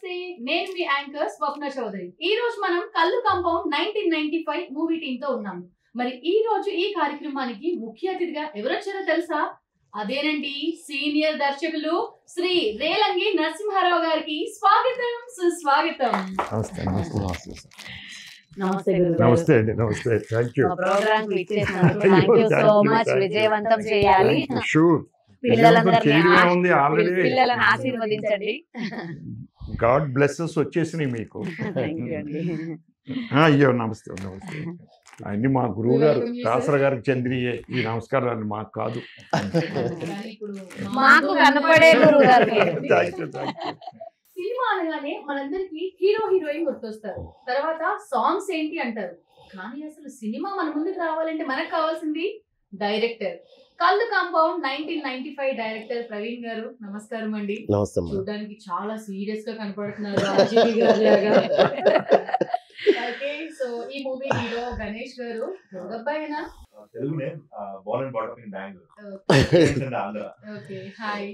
నమస్తే, నేను మీ యాంకర్ స్వప్న చౌదరి. ఈ రోజు మనం కల్లు కాంపౌండ్ 1995 మూవీ టీమ్ తో ఉన్నాము. మరి ఈ రోజు ఈ కార్యక్రమానికి ముఖ్య అతిథిగా ఎవరొచ్చారో తెలుసా? అదేనండి, సీనియర్ దర్శకులు శ్రీ రేలంగి నరసింహారావు గారికి స్వాగతం, సుస్వాగతం. నమస్తే అండి. నమస్తే. Thank you. ప్రోగ్రామ్ కి ఇచ్చేసినందుకు థాంక్యూ సో మచ్. విజయవంతం చేయాలి. షూర్. పిల్లలను ఆశీర్వదించండి. గాడ్ బ్లెస్సెస్ వచ్చేసినాయి మీకు. అయ్యో నమస్తే. నమస్తే. అన్ని మా గురువు గారు దాసర గారికి చెందినయే ఈ నమస్కారాలు, మాకు కాదు. మాకు కనపడే గురువు గారు. సినిమా అనగానే మనందరికి హీరో హీరోయిన్ గుర్తొస్తారు, తర్వాత సాంగ్స్ ఏంటి అంటారు. కానీ అసలు సినిమా మన ముందుకు రావాలంటే మనకు కావాల్సింది డైరెక్టర్. కల్లు కాంపౌండ్ 1995 డైరెక్టర్ ప్రవీణ్ గారు, నమస్కారం అండి. చూడడానికి చాలా సీరియస్ గా కనపడుతున్నారు. ఓకే, సో ఈ మూవీ హీరో గణేష్ గారు అబ్బాయినా? Okay, hi.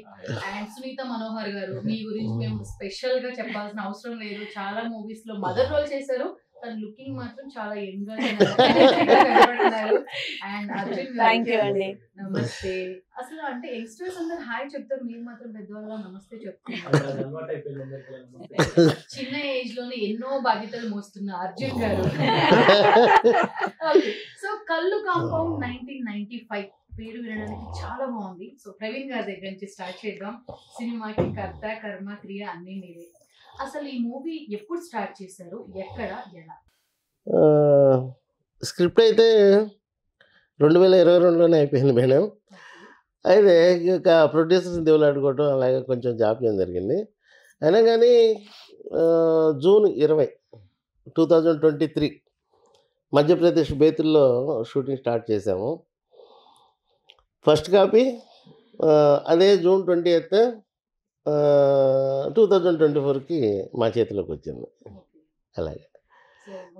And Sunitha Manohar గారు, మీ గురించి మేము స్పెషల్ గా చెప్పాల్సిన అవసరం లేదు. చాలా మూవీస్ లో మదర్ రోల్ చేశారు. తన లుకింగ్ మాత్రం చాలా యంగ్ గా కనబడుతున్నారు. అండ్ అర్జున్ గారు, నమస్తే. అసలు అంటే యంగ్స్టర్స్ అందరు హాయ్ చెప్తారు, మీరు మాత్రం పెద్దవాళ్ళ నమస్తే చెప్తున్నారు. చిన్న ఏజ్ లోనే ఎన్నో బాధ్యతలు మోస్తున్న అర్జున్ గారు. సో కల్లు కాంపౌండ్ 1995 పేరు వినడానికి చాలా బాగుంది. సో ప్రవీణ్ గారి దగ్గర నుంచి స్టార్ట్ చేద్దాం. సినిమాకి కర్త కర్మ క్రియ అన్ని మీరే. అసలు ఈ మూవీ ఎప్పుడు స్టార్ట్ చేశారు, ఎక్కడ, ఎలా? స్క్రిప్ట్ అయితే 2022లోనే అయిపోయింది మేడం. అయితే ఇక ప్రొడ్యూసర్స్ దేవులాడుకోవటం అలాగే కొంచెం జాప్యం జరిగింది. అయినా కానీ జూన్ 20, 2023 మధ్యప్రదేశ్ బేతుల్లో షూటింగ్ స్టార్ట్ చేసాము. ఫస్ట్ కాపీ అదే జూన్ 20th 2024కి మా చేతిలోకి వచ్చింది. అలాగే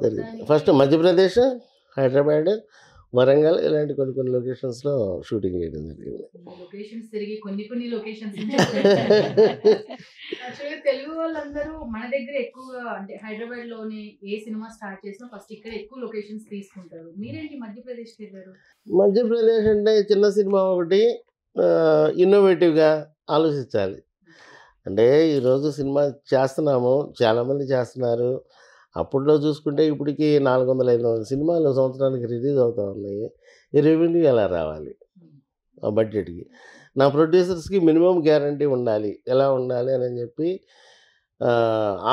జరిగింది. ఫస్ట్ మధ్యప్రదేశ్, హైదరాబాద్, వరంగల్ ఇలాంటి కొన్ని లొకేషన్స్లో షూటింగ్ చేయడం జరిగింది. తెలుగు వాళ్ళందరూ మన దగ్గర ఎక్కువగా అంటే హైదరాబాద్ లోనే ఏ సినిమా స్టార్ట్ చేసినా ఫస్ట్ ఇక్కడ ఎక్కువ లొకేషన్స్ తీసుకుంటారు. మీరేంటి మధ్యప్రదేశ్ వెళ్ళారు? మధ్యప్రదేశ్ అంటే చిన్న సినిమా ఒకటి ఇన్నోవేటివ్గా ఆలోచించాలి. అంటే ఈరోజు సినిమా చేస్తున్నాము, చాలామంది చేస్తున్నారు. అప్పట్లో చూసుకుంటే ఇప్పటికి 400-500 సినిమాలు సంవత్సరానికి రిలీజ్ అవుతూ ఉన్నాయి. ఈ రెవెన్యూ ఎలా రావాలి ఆ బడ్జెట్కి? నా ప్రొడ్యూసర్స్కి మినిమం గ్యారంటీ ఉండాలి. ఎలా ఉండాలి అని చెప్పి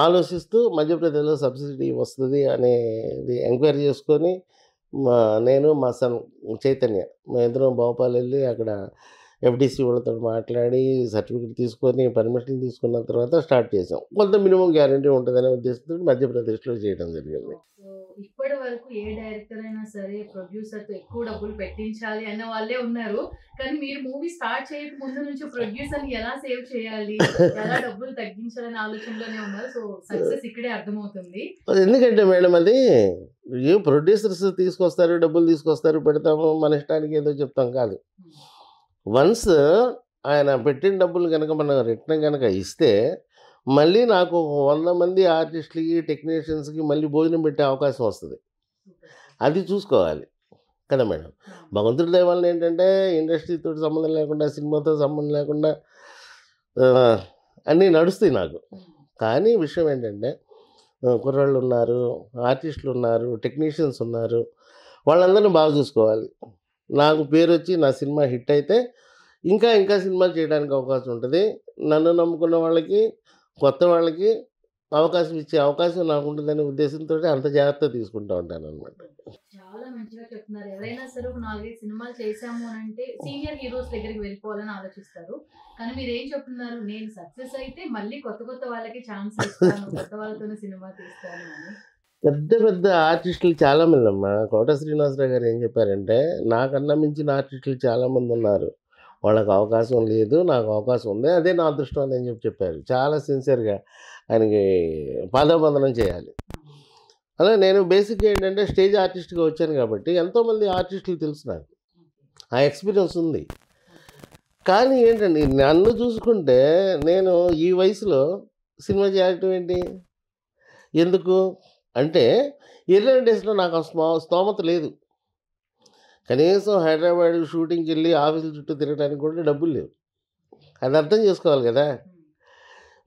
ఆలోచిస్తూ మధ్యప్రదేశ్లో సబ్సిడీ వస్తుంది అనేది ఎంక్వైరీ చేసుకొని నేను మా సన్ చైతన్య మా ఇద్దరం భోపాల్ వెళ్ళి అక్కడ ఎఫ్డిసి వాళ్ళతో మాట్లాడి సర్టిఫికేట్ తీసుకొని పర్మిషన్ తీసుకున్న తర్వాత స్టార్ట్ చేసాం. కొంత మినిమం గ్యారంటీ ఉంటుందనే ఉద్దేశంతో మధ్యప్రదేశ్లో చేయడం జరిగింది. ఇప్పటి వరకు ఏ డైరెక్టర్ అయినా సరే ప్రొడ్యూసర్తో ఎక్కువ డబ్బులు పెట్టించాలి అన్న వాళ్ళే ఉన్నారు. కానీ మీరు మూవీ స్టార్ట్ చేయక ముందు నుంచి ప్రొడ్యూసర్ని ఎలా సేవ్ చేయాలి, ఎలా డబ్బులు తగ్గించాలనే ఆలోచనలోనే ఉన్నారు. సో సక్సెస్ ఇక్కడే అర్థమవుతుంది. ఎందుకంటే మేడం అది ప్రొడ్యూసర్స్ తీసుకొస్తారు, డబ్బులు తీసుకొస్తారు, పెడతాము, మన ఇష్టానికి ఏదో చెప్తాం కాదు. వన్స్ ఆయన పెట్టిన డబ్బులు కనుక మనం రిటర్న్ కనుక ఇస్తే మళ్ళీ నాకు 100 మంది ఆర్టిస్టులకి టెక్నీషియన్స్కి మళ్ళీ భోజనం పెట్టే అవకాశం వస్తుంది. అది చూసుకోవాలి కదా మేడం. భగవంతుడి దయ వలన ఏంటంటే ఇండస్ట్రీతో సంబంధం లేకుండా, సినిమాతో సంబంధం లేకుండా అన్నీ నడుస్తాయి నాకు. కానీ విషయం ఏంటంటే కుర్రాళ్ళు ఉన్నారు, ఆర్టిస్టులు ఉన్నారు, టెక్నీషియన్స్ ఉన్నారు, వాళ్ళందరినీ బాగా చూసుకోవాలి. నాకు పేరు వచ్చి నా సినిమా హిట్ అయితే ఇంకా సినిమాలు చేయడానికి అవకాశం ఉంటుంది. నన్ను నమ్ముకున్న వాళ్ళకి, కొత్త వాళ్ళకి అవకాశం ఇచ్చే అవకాశం నాకు ఉంటుందనే ఉద్దేశంతో అంత జాగ్రత్త తీసుకుంటూ ఉంటాను అనమాట. చాలా మంచిగా చెప్తున్నారు. ఎవరైనా సరే ఒక 4-5 సినిమాలు చేశాము అని అంటే సీనియర్ హీరోస్ దగ్గరికి వెళ్ళిపోవాలని ఆలోచిస్తారు. కానీ మీరు ఏం చెప్తున్నారు, నేను సక్సెస్ అయితే మళ్ళీ కొత్త వాళ్ళకి ఛాన్స్ ఇస్తాను, కొత్త వాళ్ళతోనే సినిమా తీస్తాను అని. పెద్ద ఆర్టిస్టులు చాలామంది అమ్మా. కోట శ్రీనివాసరావు గారు ఏం చెప్పారంటే, నాకన్నా మించిన ఆర్టిస్టులు చాలామంది ఉన్నారు, వాళ్ళకి అవకాశం లేదు, నాకు అవకాశం ఉంది, అదే నా అదృష్టం అని చెప్పారు. చాలా సిన్సియర్గా ఆయనకి పాదాబంధనం చేయాలి. అలా నేను బేసిక్గా ఏంటంటే స్టేజ్ ఆర్టిస్ట్గా వచ్చాను కాబట్టి ఎంతోమంది ఆర్టిస్టులు తెలుసు, నాకు ఆ ఎక్స్పీరియన్స్ ఉంది. కానీ ఏంటండి నన్ను చూసుకుంటే నేను ఈ వయసులో సినిమా చేయటం ఏంటి? ఎందుకు అంటే ఎర్లీ డేస్లో నాకు స్తోమత లేదు. కనీసం హైదరాబాద్ షూటింగ్కి వెళ్ళి ఆఫీసుల చుట్టూ తిరగడానికి కూడా డబ్బులు లేవు. అది అర్థం చేసుకోవాలి కదా.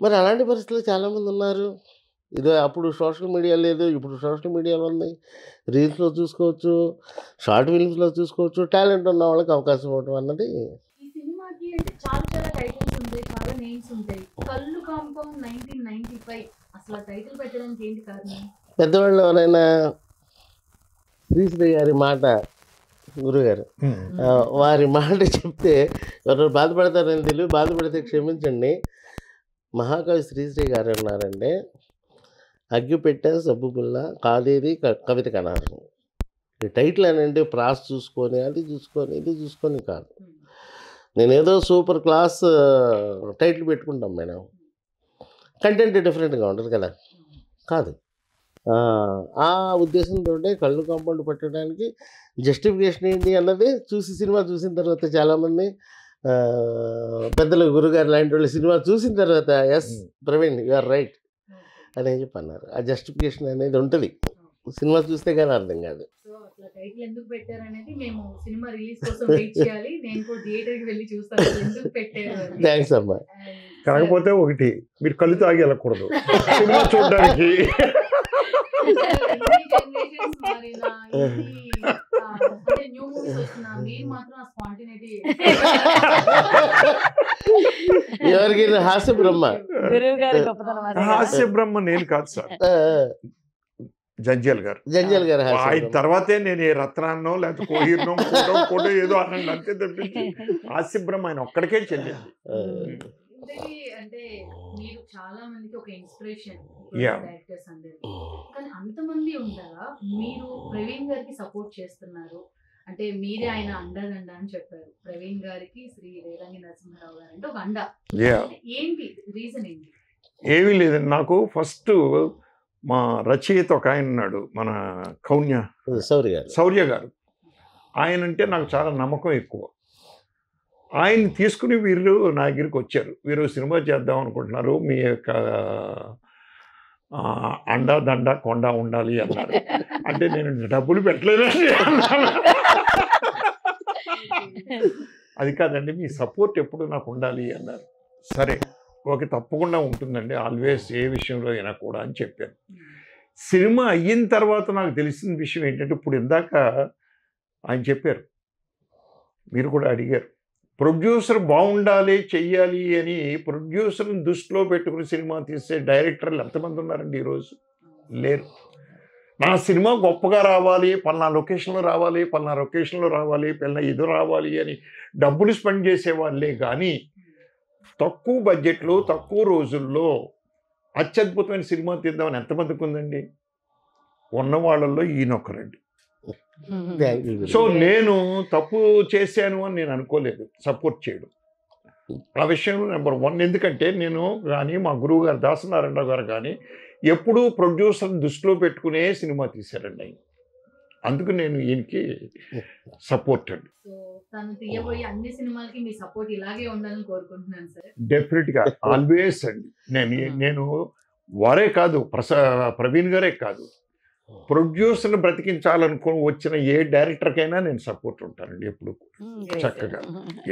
మరి అలాంటి పరిస్థితుల్లో చాలామంది ఉన్నారు. ఇది అప్పుడు సోషల్ మీడియా లేదు, ఇప్పుడు సోషల్ మీడియాలో ఉంది. రీల్స్లో చూసుకోవచ్చు, షార్ట్ ఫిల్మ్స్లో చూసుకోవచ్చు. టాలెంట్ ఉన్న వాళ్ళకి అవకాశం ఇవ్వడం అన్నది ఈ సినిమాకి అంటే చాలా చాలా టైటిల్స్ ఉంటాయి, చాలా నేమ్స్ ఉంటాయి. కళ్ళు కాంపౌండ్ 1995 అసలు ఆ టైటిల్ పెట్టడానికి ఏంటి కారణం? పెద్దవాళ్ళు ఎవరైనా శ్రీశ్రీ గారి మాట, గురుగారు వారి మాట చెప్తే ఎవరు బాధపడతారని తెలియదు. బాధపడితే క్షమించండి. మహాకవి శ్రీశ్రీ గారు అన్నారంటే, అగ్గి పెట్టా సబ్బు పుల్ల కాదేది కవిత కనారు. ఈ టైటిల్ అనంటే ప్రాస్ చూసుకొని అది చూసుకొని ఇది చూసుకొని కాదు. నేనేదో సూపర్ క్లాస్ టైటిల్ పెట్టుకుంటాం మేడం, కంటెంట్ డిఫరెంట్గా ఉంటుంది కదా. కాదు, ఆ ఉద్దేశంతో కళ్ళు కాంపౌండ్ పెట్టడానికి జస్టిఫికేషన్ ఏంటి అన్నది చూసి సినిమా చూసిన తర్వాత చాలామంది పెద్దలు గురుగారు లాంటి వాళ్ళు సినిమా చూసిన తర్వాత yes Praveen you are right అని చెప్పి అన్నారు. ఆ జస్టిఫికేషన్ అనేది ఉంటుంది, సినిమా చూస్తే కానీ అర్థం కాదు. సో అట్లా టైటిల్ ఎందుకు పెట్టారు అనేది మేము సినిమా రిలీజ్ కోసం వెయిట్ చేయాలి. నేను కూడా థియేటర్కి వెళ్ళి చూస్తాను ఎందుకు పెట్టారు. థ్యాంక్స్ అమ్మా. కాకపోతే ఒకటి, మీరు కళ్ళు తాగి వెళ్ళకూడదు సినిమా చూడడానికి. న్యూ మూవీస్ వస్తున్నా మీరు మాత్రం ఆ స్పాంటినిటీ ఎవరికి హాస్య బ్రహ్మ, గురువు గారి గొప్పతనం అదే కదా. హాస్య బ్రహ్మ నేను కాదు సార్, జంజాల్ గారు. జంజాల్ గారు ఆయన తర్వాతే నేను ఏ రత్నాన్నో లేకపోతే కోహిర్నో కోటో ఏదో అనండి అంతే తప్పించి హాస్య బ్రహ్మ ఆయన ఒక్కడికే చెల్లింది. అంటే మీరు చాలా మందికి ఒక ఇన్స్పిరేషన్ Yeah. డైరెక్టర్స్ అందరికి. కానీ అంతమంది ఉండగా మీరు ప్రవీణ్ గారికి సపోర్ట్ చేస్తున్నారు అంటే మీరే ఆయన అండదండ అని చెప్పారు. ప్రవీణ్ గారికి శ్రీ రేలంగి నరసింహారావు గారు అంటే ఒక అండ. Yeah. ఏంటి రీజన్ ఏంటి? ఏమీ లేదండి, నాకు ఫస్ట్ మా రచయిత ఒక ఆయన ఉన్నాడు, మన శౌర్య గారు. ఆయన అంటే నాకు చాలా నమ్మకం ఎక్కువ. ఆయన్ని తీసుకుని వీళ్ళు నా దగ్గరికి వచ్చారు. వీరు సినిమా చేద్దాం అనుకుంటున్నారు, మీ యొక్క అండా దండ కొండ ఉండాలి అన్నారు. అంటే నేను డబ్బులు పెట్టలేదండి అన్నాను. అది కాదండి, మీ సపోర్ట్ ఎప్పుడు నాకు ఉండాలి అన్నారు. సరే ఓకే, తప్పకుండా ఉంటుందండి, ఆల్వేస్ ఏ విషయంలో అయినా కూడా అని చెప్పాను. సినిమా అయిన తర్వాత నాకు తెలిసిన విషయం ఏంటంటే, ఇప్పుడు ఇందాక ఆయన చెప్పారు, మీరు కూడా అడిగారు, ప్రొడ్యూసర్ బాగుండాలి చెయ్యాలి అని ప్రొడ్యూసర్ని దృష్టిలో పెట్టుకుని సినిమా తీసే డైరెక్టర్లు ఎంతమంది ఉన్నారండి ఈరోజు? లేరు. నా సినిమా గొప్పగా రావాలి, పలానా లొకేషన్లో రావాలి, పలానా లొకేషన్లో రావాలి, పలానా ఇది రావాలి అని డబ్బులు స్పెండ్ చేసేవాళ్ళే కానీ తక్కువ బడ్జెట్లో తక్కువ రోజుల్లో అత్యద్భుతమైన సినిమా తీద్దామని ఎంతమందికి ఉందండి? ఉన్న వాళ్ళల్లో ఈయనొక్కరండి. సో నేను తప్పు చేశాను అని నేను అనుకోలేదు సపోర్ట్ చేయడం ఆ విషయంలో నెంబర్ 1. ఎందుకంటే నేను కానీ మా గురువు గారు దాసనారాయణరావు గారు కానీ ఎప్పుడూ ప్రొడ్యూసర్ దృష్టిలో పెట్టుకునే సినిమా తీశారండి ఆయన. అందుకు నేను ఈయనకి సపోర్ట్ అండి. సో తను తీయబోయే అన్ని సినిమాలకి మీ సపోర్ట్ ఇలాగే ఉండాలని కోరుకుంటున్నాను సార్. డెఫినెట్గా ఆల్వేస్ అండి. నేను వారే కాదు, ప్రవీణ్ గారే కాదు, ప్రొడ్యూసర్ని బ్రతికించాలనుకో వచ్చిన ఏ డైరెక్టర్కైనా నేను సపోర్ట్ ఉంటానండి ఎప్పుడు చక్కగా.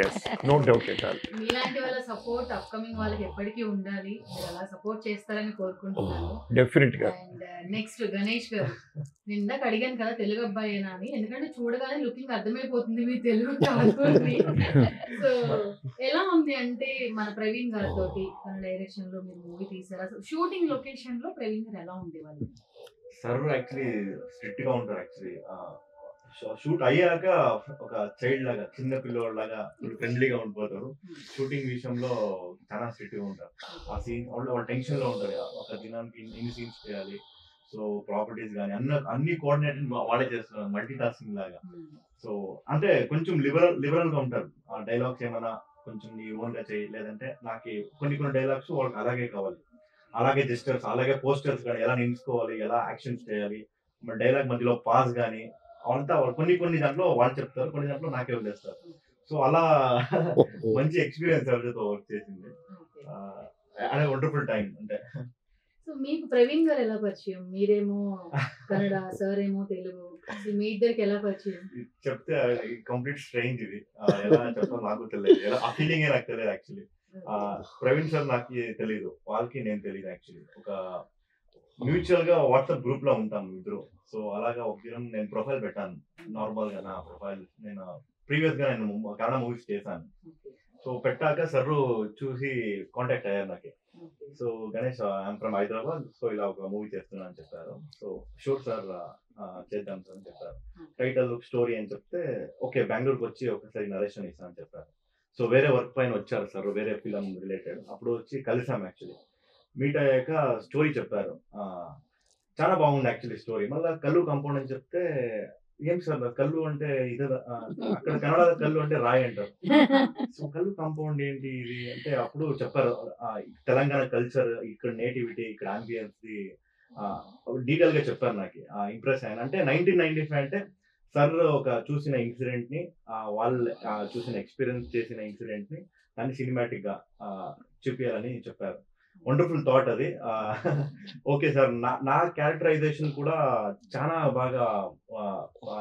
Yes, no doubt at all. మీలాంటి వాళ్ళ సపోర్ట్ అప్కమింగ్ వాళ్ళకి ఎప్పటికీ ఉండాలి. మీరు అలా సపోర్ట్ చేస్తారని కోరుకుంటున్నాను. డెఫినెట్గా. అండ్ నెక్స్ట్ గణేష్ గారు, నేను ఇందాక అడిగాను కదా తెలుగు అబ్బాయేనా అని, ఎందుకంటే చూడగానే లుకింగ్ అర్థమైపోతుంది మీ తెలుగు కాదు అని. సో ఎలా ఉంది అంటే మన ప్రవీణ్ గారితో తన డైరెక్షన్ లో మీరు మూవీ తీసారు, అసలు షూటింగ్ లొకేషన్ లో ప్రవీణ్ గారు ఎలా ఉంది? వాళ్ళు సార్ యాక్చువల్లీ స్ట్రిక్ట్ గా ఉంటారు. యాక్చువల్లీ షూట్ అయ్యాక ఒక చైల్డ్ లాగా, చిన్న పిల్లోడు లాగా ఫ్రెండ్లీగా ఉండిపోతారు. షూటింగ్ విషయంలో చాలా స్ట్రిక్ట్ గా ఉంటారు. ఆ సీన్ వాళ్ళ టెన్షన్ లో ఉంటారు, ఒక దినానికి ఇన్ని సీన్స్ చేయాలి, సో ప్రాపర్టీస్ కానీ అన్ని కోఆర్డినేషన్ వాళ్ళే చేస్తున్నారు, మల్టీ టాస్కింగ్ లాగా. సో అంటే కొంచెం లిబరల్ గా ఉంటారు. ఆ డైలాగ్స్ ఏమైనా కొంచెం నీ ఓన్ గా చేయి, లేదంటే నాకు కొన్ని డైలాగ్స్ వాళ్ళకి అలాగే కావాలి, అలాగే జెస్టర్స్, అలాగే పోస్టర్స్ కానీ ఎలా నిలుచుకోవాలి, ఎలా యాక్షన్స్ చేయాలి, మరి డైలాగ్ మధ్యలో పాస్ కానీ అంతా కొన్ని దాంట్లో వాళ్ళు చెప్తారు, కొన్ని దాంట్లో నాకే వదిలేస్తారు. సో అలా మంచి ఎక్స్పీరియన్స్ ఎవరితో వర్క్ చేసింది. అదే వండర్ఫుల్ టైం అంటే. సో మీకు ప్రవీణ్ గారు ఎలా పరిచయం? మీరేమో కన్నడ, సార్ ఏమో తెలుగు. మీ ఇద్దరికి ఎలా పరిచయం? ఇది చెప్తే కంప్లీట్ స్ట్రేంజ్ ఇది. ఎలా చెప్పాలో నాకు తెలియదు. ఆ ఫీలింగ్ నాకు తెలియదు యాక్చువల్లీ. ప్రవీణ్ సార్ నాకు తెలియదు, వాళ్ళకి నేను తెలియదు యాక్చువల్లీ. ఒక మ్యూచువల్ గా వాట్సాప్ గ్రూప్ లో ఉంటాం ఇద్దరు. సో అలాగా ఒక దినం నేను ప్రొఫైల్ పెట్టాను నార్మల్ గా. నా ప్రొఫైల్ నేను ప్రీవియస్ గా నేను కన్నడ మూవీస్ చేశాను. సో పెట్టాక సార్ చూసి కాంటాక్ట్ అయ్యారు నాకు. So Ganesh I'm from Hyderabad, so ఇలా ఒక మూవీ చేస్తున్నా అని చెప్పారు. సో షూర్ సార్ చేద్దాం సార్ అని చెప్పారు. టైటిల్ స్టోరీ అని చెప్తే ఓకే బెంగళూరుకి వచ్చి ఒకసారి నరేషన్ ఇస్తాను అని చెప్పారు. సో వేరే వర్క్ పైన వచ్చారు సార్, వేరే ఫిలం రిలేటెడ్. అప్పుడు వచ్చి కలిసాం యాక్చువల్లీ. మీట్ అయ్యాక స్టోరీ చెప్పారు. చాలా బాగుంది యాక్చువల్లీ స్టోరీ. మళ్ళీ కల్లు కాంపౌండ్ అని చెప్తే ఏం సార్ కల్లు అంటే ఇదే, అక్కడ కన్నడ కల్లు అంటే రాయి అంటారు. సో కల్లు కాంపౌండ్ ఏంటి ఇది అంటే అప్పుడు చెప్పారు తెలంగాణ కల్చర్, ఇక్కడ నేటివిటీ, ఇక్కడ ఆంబియన్స్ ది డీటెయిల్ గా చెప్పారు. నాకు ఇంప్రెస్ అయ్యాను. అంటే 1995 అంటే సార్ ఒక చూసిన ఇన్సిడెంట్ ని, వాళ్ళు చూసిన ఎక్స్పీరియన్స్ చేసిన ఇన్సిడెంట్ ని దాన్ని సినిమాటిక్ గా చూపించాలని చెప్పారు. వండర్ఫుల్ థాట్ అది. ఓకే సార్, నా క్యారెక్టరైజేషన్ కూడా చాలా బాగా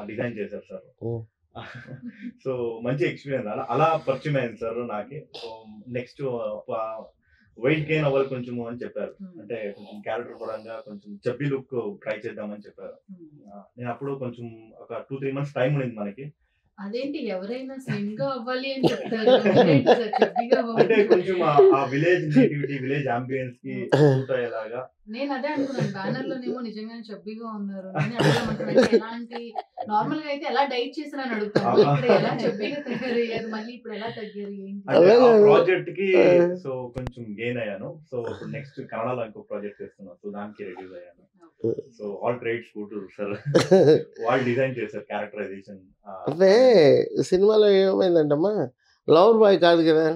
డిజైన్ చేశారు సార్. సో మంచి ఎక్స్పీరియన్స్. అలా పరిచయం అయింది సార్ నాకు. నెక్స్ట్ వెయిట్ గెయిన్ అవ్వాలి కొంచెము అని చెప్పారు. అంటే కొంచెం క్యారెక్టర్ పరంగా కొంచెం చబ్బీ లుక్ ట్రై చేద్దామని చెప్పారు. నేను అప్పుడు కొంచెం ఒక 2-3 months టైం ఉండింది మనకి. అదేంటి ఎవరైనా స్లిమ్ గా అవ్వాలి అని చెప్తారు, అంటే కొంచెం ఆ విలేజ్ నేటివిటీ, విలేజ్ అంబియన్స్ కి సూట్ అయ్యేలాగా. నేను అదే అనుకున్నాను, బ్యానర్ లోనేమో నిజంగానే చబ్బీగా ఉన్నారు. ఎలాంటి నార్మల్ గా అయితే ఎలా డైట్ చేసిన అడుగుతాను, ఇక్కడ ఎలా చబ్బీగా తయారయ్యారు, మళ్ళీ ఇప్పుడు ఎలా తగ్గారు ఏంటి ప్రాజెక్ట్ కి. సో కొంచెం గెయిన్ అయ్యాను. సో ఇప్పుడు నెక్స్ట్ కన్నడలో ఇంకో ప్రాజెక్ట్ చేస్తున్నాను. సో దానికి రెడ్యూస్ అయ్యాను. So all credits go to sir. వాళ్ళు డిజైన్ చేశారు క్యారెక్టరైజేషన్. అంటే సినిమాలో ఏమైందంటమ్మా, లవర్ బాయ్ కాదు కదా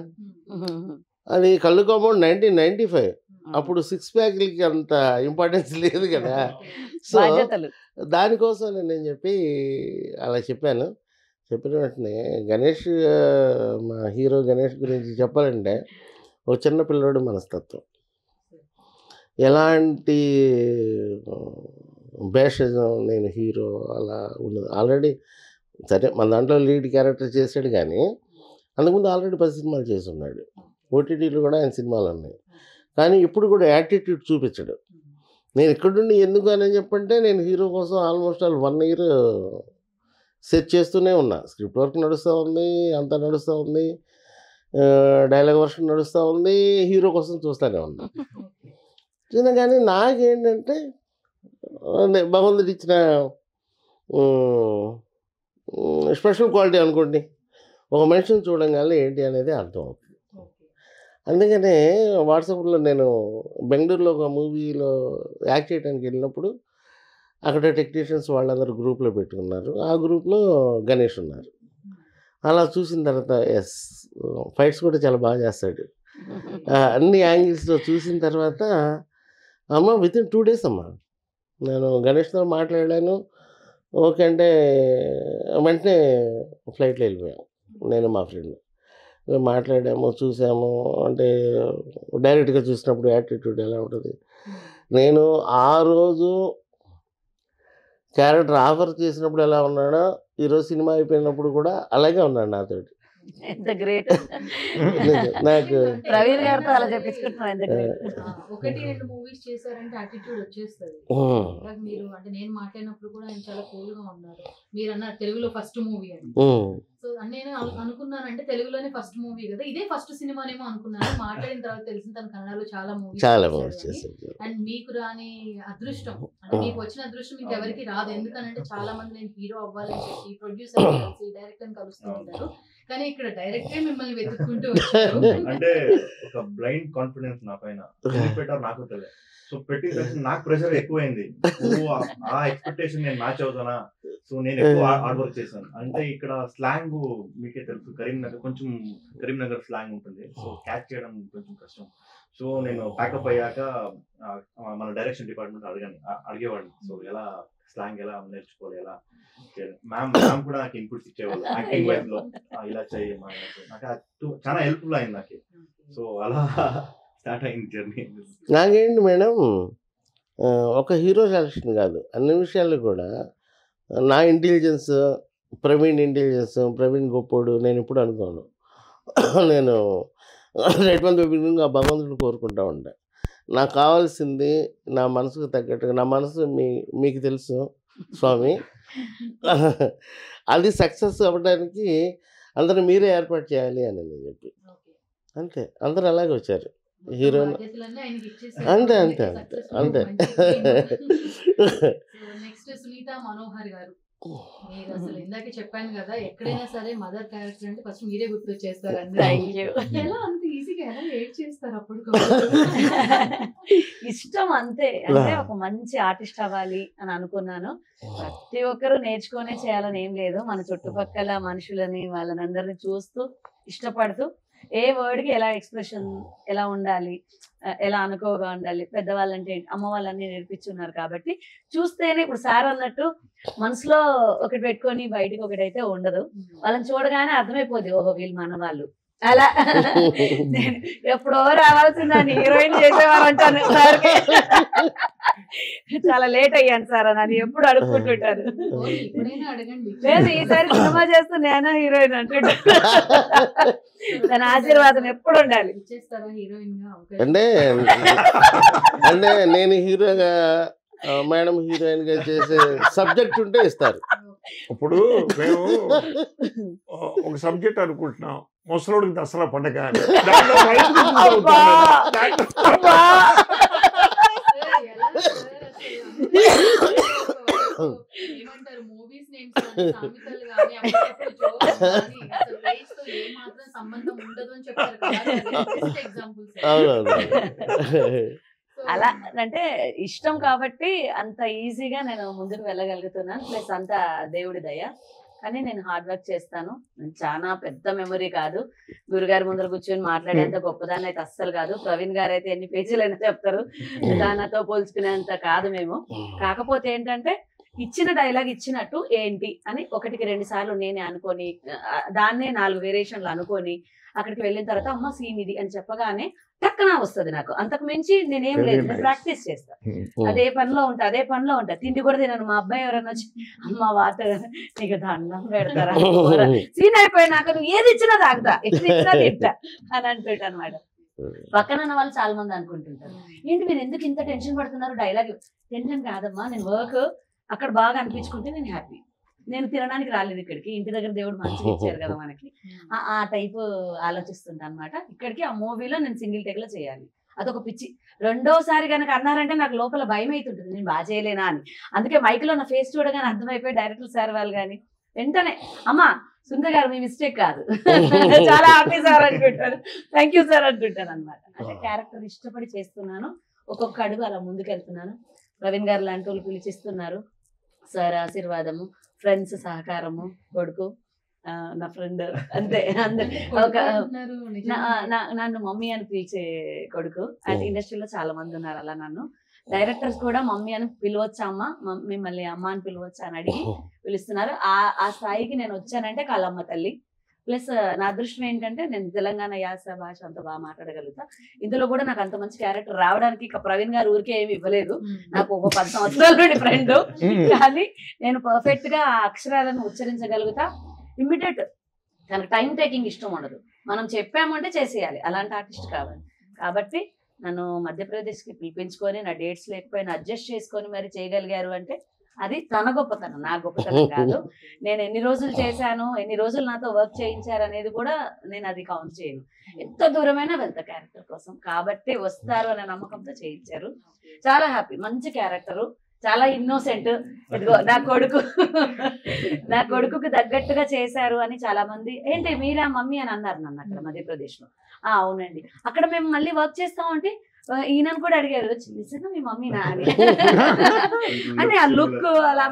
అది, కళ్ళు కాంపౌండ్ 1995. అప్పుడు 6 ప్యాక్లకి అంత ఇంపార్టెన్స్ లేదు కదా. సో దానికోసం నేను చెప్పి అలా చెప్పాను. చెప్పిన వెంటనే గణేష్, మా హీరో గణేష్ గురించి చెప్పాలంటే ఒక చిన్న పిల్లోడు మనస్తత్వం, ఎలాంటి భేషజం, నేను హీరో అలా ఉండదు. ఆల్రెడీ సరే మన దాంట్లో లీడ్ క్యారెక్టర్ చేశాడు, కానీ అంతకుముందు ఆల్రెడీ 10 సినిమాలు చేసి ఉన్నాడు. ఓటీటీలు కూడా ఆయన సినిమాలు ఉన్నాయి. కానీ ఇప్పుడు కూడా యాటిట్యూడ్ చూపించడు. నేను ఇక్కడుండి ఎందుకు అని చెప్పంటే, నేను హీరో కోసం ఆల్మోస్ట్ 1 year సెట్ చేస్తూనే ఉన్నా. స్క్రిప్ట్ వర్క్ నడుస్తూ ఉంది, అంతా నడుస్తూ ఉంది, డైలాగ్ వర్షన్ నడుస్తూ ఉంది, హీరో కోసం చూస్తూనే ఉన్నా. కానీ నాకేంటంటే భగవంతుడు ఇచ్చిన స్పెషల్ క్వాలిటీ అనుకోండి, ఒక మనిషిని చూడంగానే ఏంటి అనేది అర్థం అవుతుంది. అందుకనే వాట్సాప్లో నేను బెంగళూరులో ఒక మూవీలో యాక్ట్ చేయడానికి వెళ్ళినప్పుడు అక్కడ టెక్నీషియన్స్ వాళ్ళందరూ గ్రూప్లో పెట్టుకున్నారు. ఆ గ్రూప్లో గణేష్ ఉన్నారు. అలా చూసిన తర్వాత ఎస్, ఫైట్స్ కూడా చాలా బాగా చేస్తాడు. అన్ని యాంగిల్స్లో చూసిన తర్వాత అమ్మ వితిన్ 2 days అమ్మ నేను గణేష్తో మాట్లాడాను. ఓకే అంటే వెంటనే ఫ్లైట్లో వెళ్ళిపోయాము, నేను మా ఫ్రెండ్ మాట్లాడాము, చూసాము. అంటే డైరెక్ట్గా చూసినప్పుడు యాటిట్యూడ్ ఎలా ఉంటుంది. నేను ఆ రోజు క్యారెక్టర్ ఆఫర్ చేసినప్పుడు ఎలా ఉన్నాడో, ఈరోజు సినిమా అయిపోయినప్పుడు కూడా అలాగే ఉన్నాడు నాతోటి. ఎంత గ్రేట్ నాకు ప్రవీణ్ గారితో అలా చెప్పించుకుంటున్నాం. ఎంత గ్రేట్. 1-2 మూవీస్ చేశారంటే యాటిట్యూడ్ వచ్చేస్తుంది. మీరు అంటే నేను మాట్లాడినప్పుడు కూడా ఆయన చాలా కూల్ గా ఉన్నారు. మీరు అన్నారు తెలుగులో ఫస్ట్ మూవీ అని. సో నేను అనుకున్నాను, అంటే తెలుగులోనే ఫస్ట్ మూవీ కదా, ఇదే ఫస్ట్ సినిమానేమో అనుకున్నాను. మాట్లాడిన తర్వాత తెలిసింది తన కన్నడలో చాలా మూవీస్ చేశారు. అండ్ మీకు రాని అదృష్టం, అంటే మీకు వచ్చిన అదృష్టం ఇంకెవరికి రాదు. ఎందుకనంటే చాలా మంది నేను హీరో అవ్వాలని చెప్పి ప్రొడ్యూసర్ కలిసి డైరెక్టర్ కలుస్తూ ఉంటారు, కానీ ఇక్కడ డైరెక్టర్ మిమ్మల్ని వెతుక్కుంటూ వచ్చారు. అంటే ఒక బ్లైండ్ కాన్ఫిడెన్స్ నా పైన పెట్టారు, నాకు తెలియదు. సో పెట్టిన తర్వాత నాకు ప్రెషర్ ఎక్కువైంది. ఆ ఎక్స్పెక్టేషన్ నేను మ్యాచ్ అవుతానా. సో నేను ఎక్కువ హార్డ్ వర్క్ చేశాను. అంటే ఇక్కడ స్లాంగ్ మీకే తెలుసు, కరీంనగర్ స్లాంగ్ ఉంటుంది. సో క్యాచ్ చేయడం కొంచెం కష్టం. సో నేను ప్యాకప్ అయ్యాక మన డైరెక్షన్ డిపార్ట్మెంట్ అడిగేవాడిని. సో ఎలా స్లాంగ్ ఎలా నేర్చుకోవాలి, ఎలా మ్యామ్ కూడా నాకు ఇన్పుట్స్ ఇచ్చేవాళ్ళు యాక్టింగ్ వైజ్ లో, ఇలా చేయమ్మా. నాకు చాలా హెల్ప్ఫుల్ అయింది నాకు. సో అలా స్టార్ట్ అయింది జర్నీ? నాకేంటి మేడం, ఒక హీరో సెలక్షన్ కాదు, అన్ని విషయాలు కూడా నా ఇంటెలిజెన్స్, ప్రవీణ్ గొప్పోడు నేను ఇప్పుడు అనుకోను. నేను రైట్ వన్ బిగినింగ్ ఆ భగవంతుడిని కోరుకుంటా ఉంటా. నాకు కావాల్సింది నా మనసుకు తగ్గట్టుగా, నా మనసు మీకు తెలుసు స్వామి, అది సక్సెస్ అవ్వడానికి అందరూ మీరే ఏర్పాటు చేయాలి అని నేను చెప్పి, అంతే. అందరూ అలాగే వచ్చారు. హీరోయిన్ అంతే అంతే అంతే అంతే. నెక్స్ట్ సునీత మనోహర్ గారు, మీరు అసలు ఇందాక చెప్పాను కదా, ఎక్కడైనా సరే మదర్ క్యారెక్టర్ అంటే ఫస్ట్ మీరే గుర్తు చేస్తారు. ఎలా అంత ఈజీగా ఎలా ఏడ్ చేస్తారు అప్పుడు? ఇష్టం అంతే. అంటే ఒక మంచి ఆర్టిస్ట్ అవ్వాలి అని అనుకున్నాను. ప్రతి ఒక్కరు నేర్చుకునే చేయాలని ఏం లేదు. మన చుట్టుపక్కల మనుషులని వాళ్ళని చూస్తూ ఇష్టపడుతూ ఏ వర్డ్కి ఎలా ఎక్స్ప్రెషన్ ఎలా ఉండాలి, ఎలా అనుకోగా ఉండాలి, పెద్దవాళ్ళంటే అమ్మ వాళ్ళని నేర్పించున్నారు కాబట్టి చూస్తేనే, ఇప్పుడు సార్ అన్నట్టు మనసులో ఒకటి పెట్టుకొని బయటకు ఒకటైతే ఉండదు. వాళ్ళని చూడగానే అర్థమైపోద్ది, ఓహో వీళ్ళు మన వాళ్ళు అలా. ఎప్పుడో రావాల్సిందని హీరోయిన్ చేసేవారు అంటాను సార్కి. చాలా లేట్ అయ్యాను సార్ అని ఎప్పుడు అడుక్కుంటుంటారు. లేదు ఈసారి సినిమా చేస్తూ నేనా హీరోయిన్ అంటుంటా. తన ఆశీర్వాదం ఎప్పుడు ఉండాలి. అంటే అంటే నేను హీరోగా, మేడం హీరోయిన్ గా చేసే సబ్జెక్ట్ ఉంటే ఇస్తారు. ఇప్పుడు మేము ఒక సబ్జెక్ట్ అనుకుంటున్నాం, ముసలోడికి దసరా పండగ అని. ఏమంటారు, మూవీస్ నేమ్స్ కానీ సామెతలు కానీ అసలు రేస్ తో ఏ మాత్రం సంబంధం ఉండదు అని చెప్తారు కదా, ఎగ్జాంపుల్స్. అలా అంటే ఇష్టం కాబట్టి అంత ఈజీగా నేను ముందుకు వెళ్ళగలుగుతున్నాను. ప్లస్ అంత దేవుడి దయ. కానీ నేను హార్డ్ వర్క్ చేస్తాను. చాలా పెద్ద మెమరీ కాదు, గురుగారి ముందర కూర్చొని మాట్లాడేంత గొప్పదాన్ని అయితే అస్సలు కాదు. ప్రవీణ్ గారు అయితే ఎన్ని పేజీలు అయినా చెప్తారు, దానితో పోల్చుకునేంత కాదు మేము. కాకపోతే ఏంటంటే ఇచ్చిన డైలాగ్ ఇచ్చినట్టు ఏంటి అని 1-2 సార్లు నేనే అనుకొని, దాన్నే 4 వేరియేషన్లు అనుకొని అక్కడికి వెళ్ళిన తర్వాత అమ్మ సీన్ ఇది అని చెప్పగానే టక్కన వస్తుంది నాకు. అంతకు మించి నేనేం లేదు, నేను ప్రాక్టీస్ చేస్తాను. అదే పనిలో ఉంటా. తిండి కూడా తినను. మా అబ్బాయి ఎవరన్నా వచ్చి అమ్మ వాటర్ నీకు దండం పెడతారా, సీన్ అయిపోయినాక నువ్వు ఏది ఇచ్చినా తాగుతా, ఎక్కడ ఇచ్చినా తింటా అని అంటుంటా అనమాట. పక్కన ఉన్న వాళ్ళు చాలా మంది అనుకుంటుంటారు, ఏంటి మీరు ఎందుకు ఇంత టెన్షన్ పడుతున్నారు, డైలాగ్. టెన్షన్ కాదమ్మా, నేను వర్క్ అక్కడ బాగా అనిపించుకుంటే నేను హ్యాపీ. నేను తినడానికి రాలేదు ఇక్కడికి, ఇంటి దగ్గర దేవుడు మంచిగా ఇచ్చారు కదా మనకి, ఆ టైపు ఆలోచిస్తుంటా అనమాట. ఇక్కడికి ఆ మూవీలో నేను సింగిల్ టేక్ లో చేయాలి, అదొక పిచ్చి. రెండోసారి కనుక అన్నారంటే నాకు లోపల భయం అవుతుంటుంది, నేను బాగా చేయలేనా అని. అందుకే మైక్లో నా ఫేస్ చూడగానే అర్థమైపోయి డైరెక్టర్ సార్ వాళ్ళు కానీ వెంటనే అమ్మా సుందర్ గారు మీ మిస్టేక్ కాదు, చాలా హ్యాపీ సార్ అంటుంటారు, థ్యాంక్ యూ సార్ అంటుంటాను అనమాట. అంటే క్యారెక్టర్ ఇష్టపడి చేస్తున్నాను, ఒక్కొక్క అడుగు అలా ముందుకెళ్తున్నాను. ప్రవీణ్ గారు లాంటి వాళ్ళు పిలిచిస్తున్నారు, సార్ ఆశీర్వాదము, ఫ్రెండ్స్ సహకారము, కొడుకు నా ఫ్రెండ్, అంతే. ఒక నన్ను మమ్మీ అని పిలిచే కొడుకు. అండ్ ఇండస్ట్రీలో చాలా మంది ఉన్నారు అలా. నన్ను డైరెక్టర్స్ కూడా మమ్మీ అని పిలవచ్చా అమ్మ, మిమ్మల్ని అమ్మ అని పిలవచ్చా అని అడిగి పిలుస్తున్నారు. ఆ స్థాయికి నేను వచ్చానంటే కాలమ్మ తల్లి. ప్లస్ నా అదృష్టం ఏంటంటే నేను తెలంగాణ యాస భాష అంత బాగా మాట్లాడగలుగుతా. ఇందులో కూడా నాకు అంత మంచి క్యారెక్టర్ రావడానికి ఇక ప్రవీణ్ గారు ఊరికే ఏమి ఇవ్వలేదు, నాకు ఒక 10 సంవత్సరాల నుండి ఫ్రెండ్. కానీ నేను పర్ఫెక్ట్ గా ఆ అక్షరాలను ఉచ్చరించగలుగుతా. ఇమ్మీడియట్, తనకు టైం టేకింగ్ ఇష్టం ఉండదు, మనం చెప్పామంటే చేసేయాలి, అలాంటి ఆర్టిస్ట్ కావాలి. కాబట్టి నన్ను మధ్యప్రదేశ్కి పిలిపించుకొని నా డేట్స్ లేకపోయినా అడ్జస్ట్ చేసుకొని మరి చేయగలిగారు అంటే అది తన గొప్పతనం, నా గొప్పతనం కాదు. నేను ఎన్ని రోజులు చేశాను, ఎన్ని రోజులు నాతో వర్క్ చేయించారు అనేది కూడా నేను అది కౌంట్ చేయను. ఎంత దూరమైనా వెళ్తా క్యారెక్టర్ కోసం. కాబట్టి వస్తారు అనే నమ్మకంతో చేయించారు. చాలా హ్యాపీ. మంచి క్యారెక్టరు, చాలా ఇన్నోసెంట్. ఇదిగో నా కొడుకుకి తగ్గట్టుగా చేశారు అని చాలా మంది, ఏంటి మీరా మమ్మీ అని అన్నారు నన్ను అక్కడ మధ్యప్రదేశ్ లో. అవునండి, అక్కడ మేము మళ్ళీ వర్క్ చేస్తామంటే ఈయనను కూడా అడిగారు, నిజంగా మీ మమ్మీనా అని. అంటే ఆ లుక్ అలా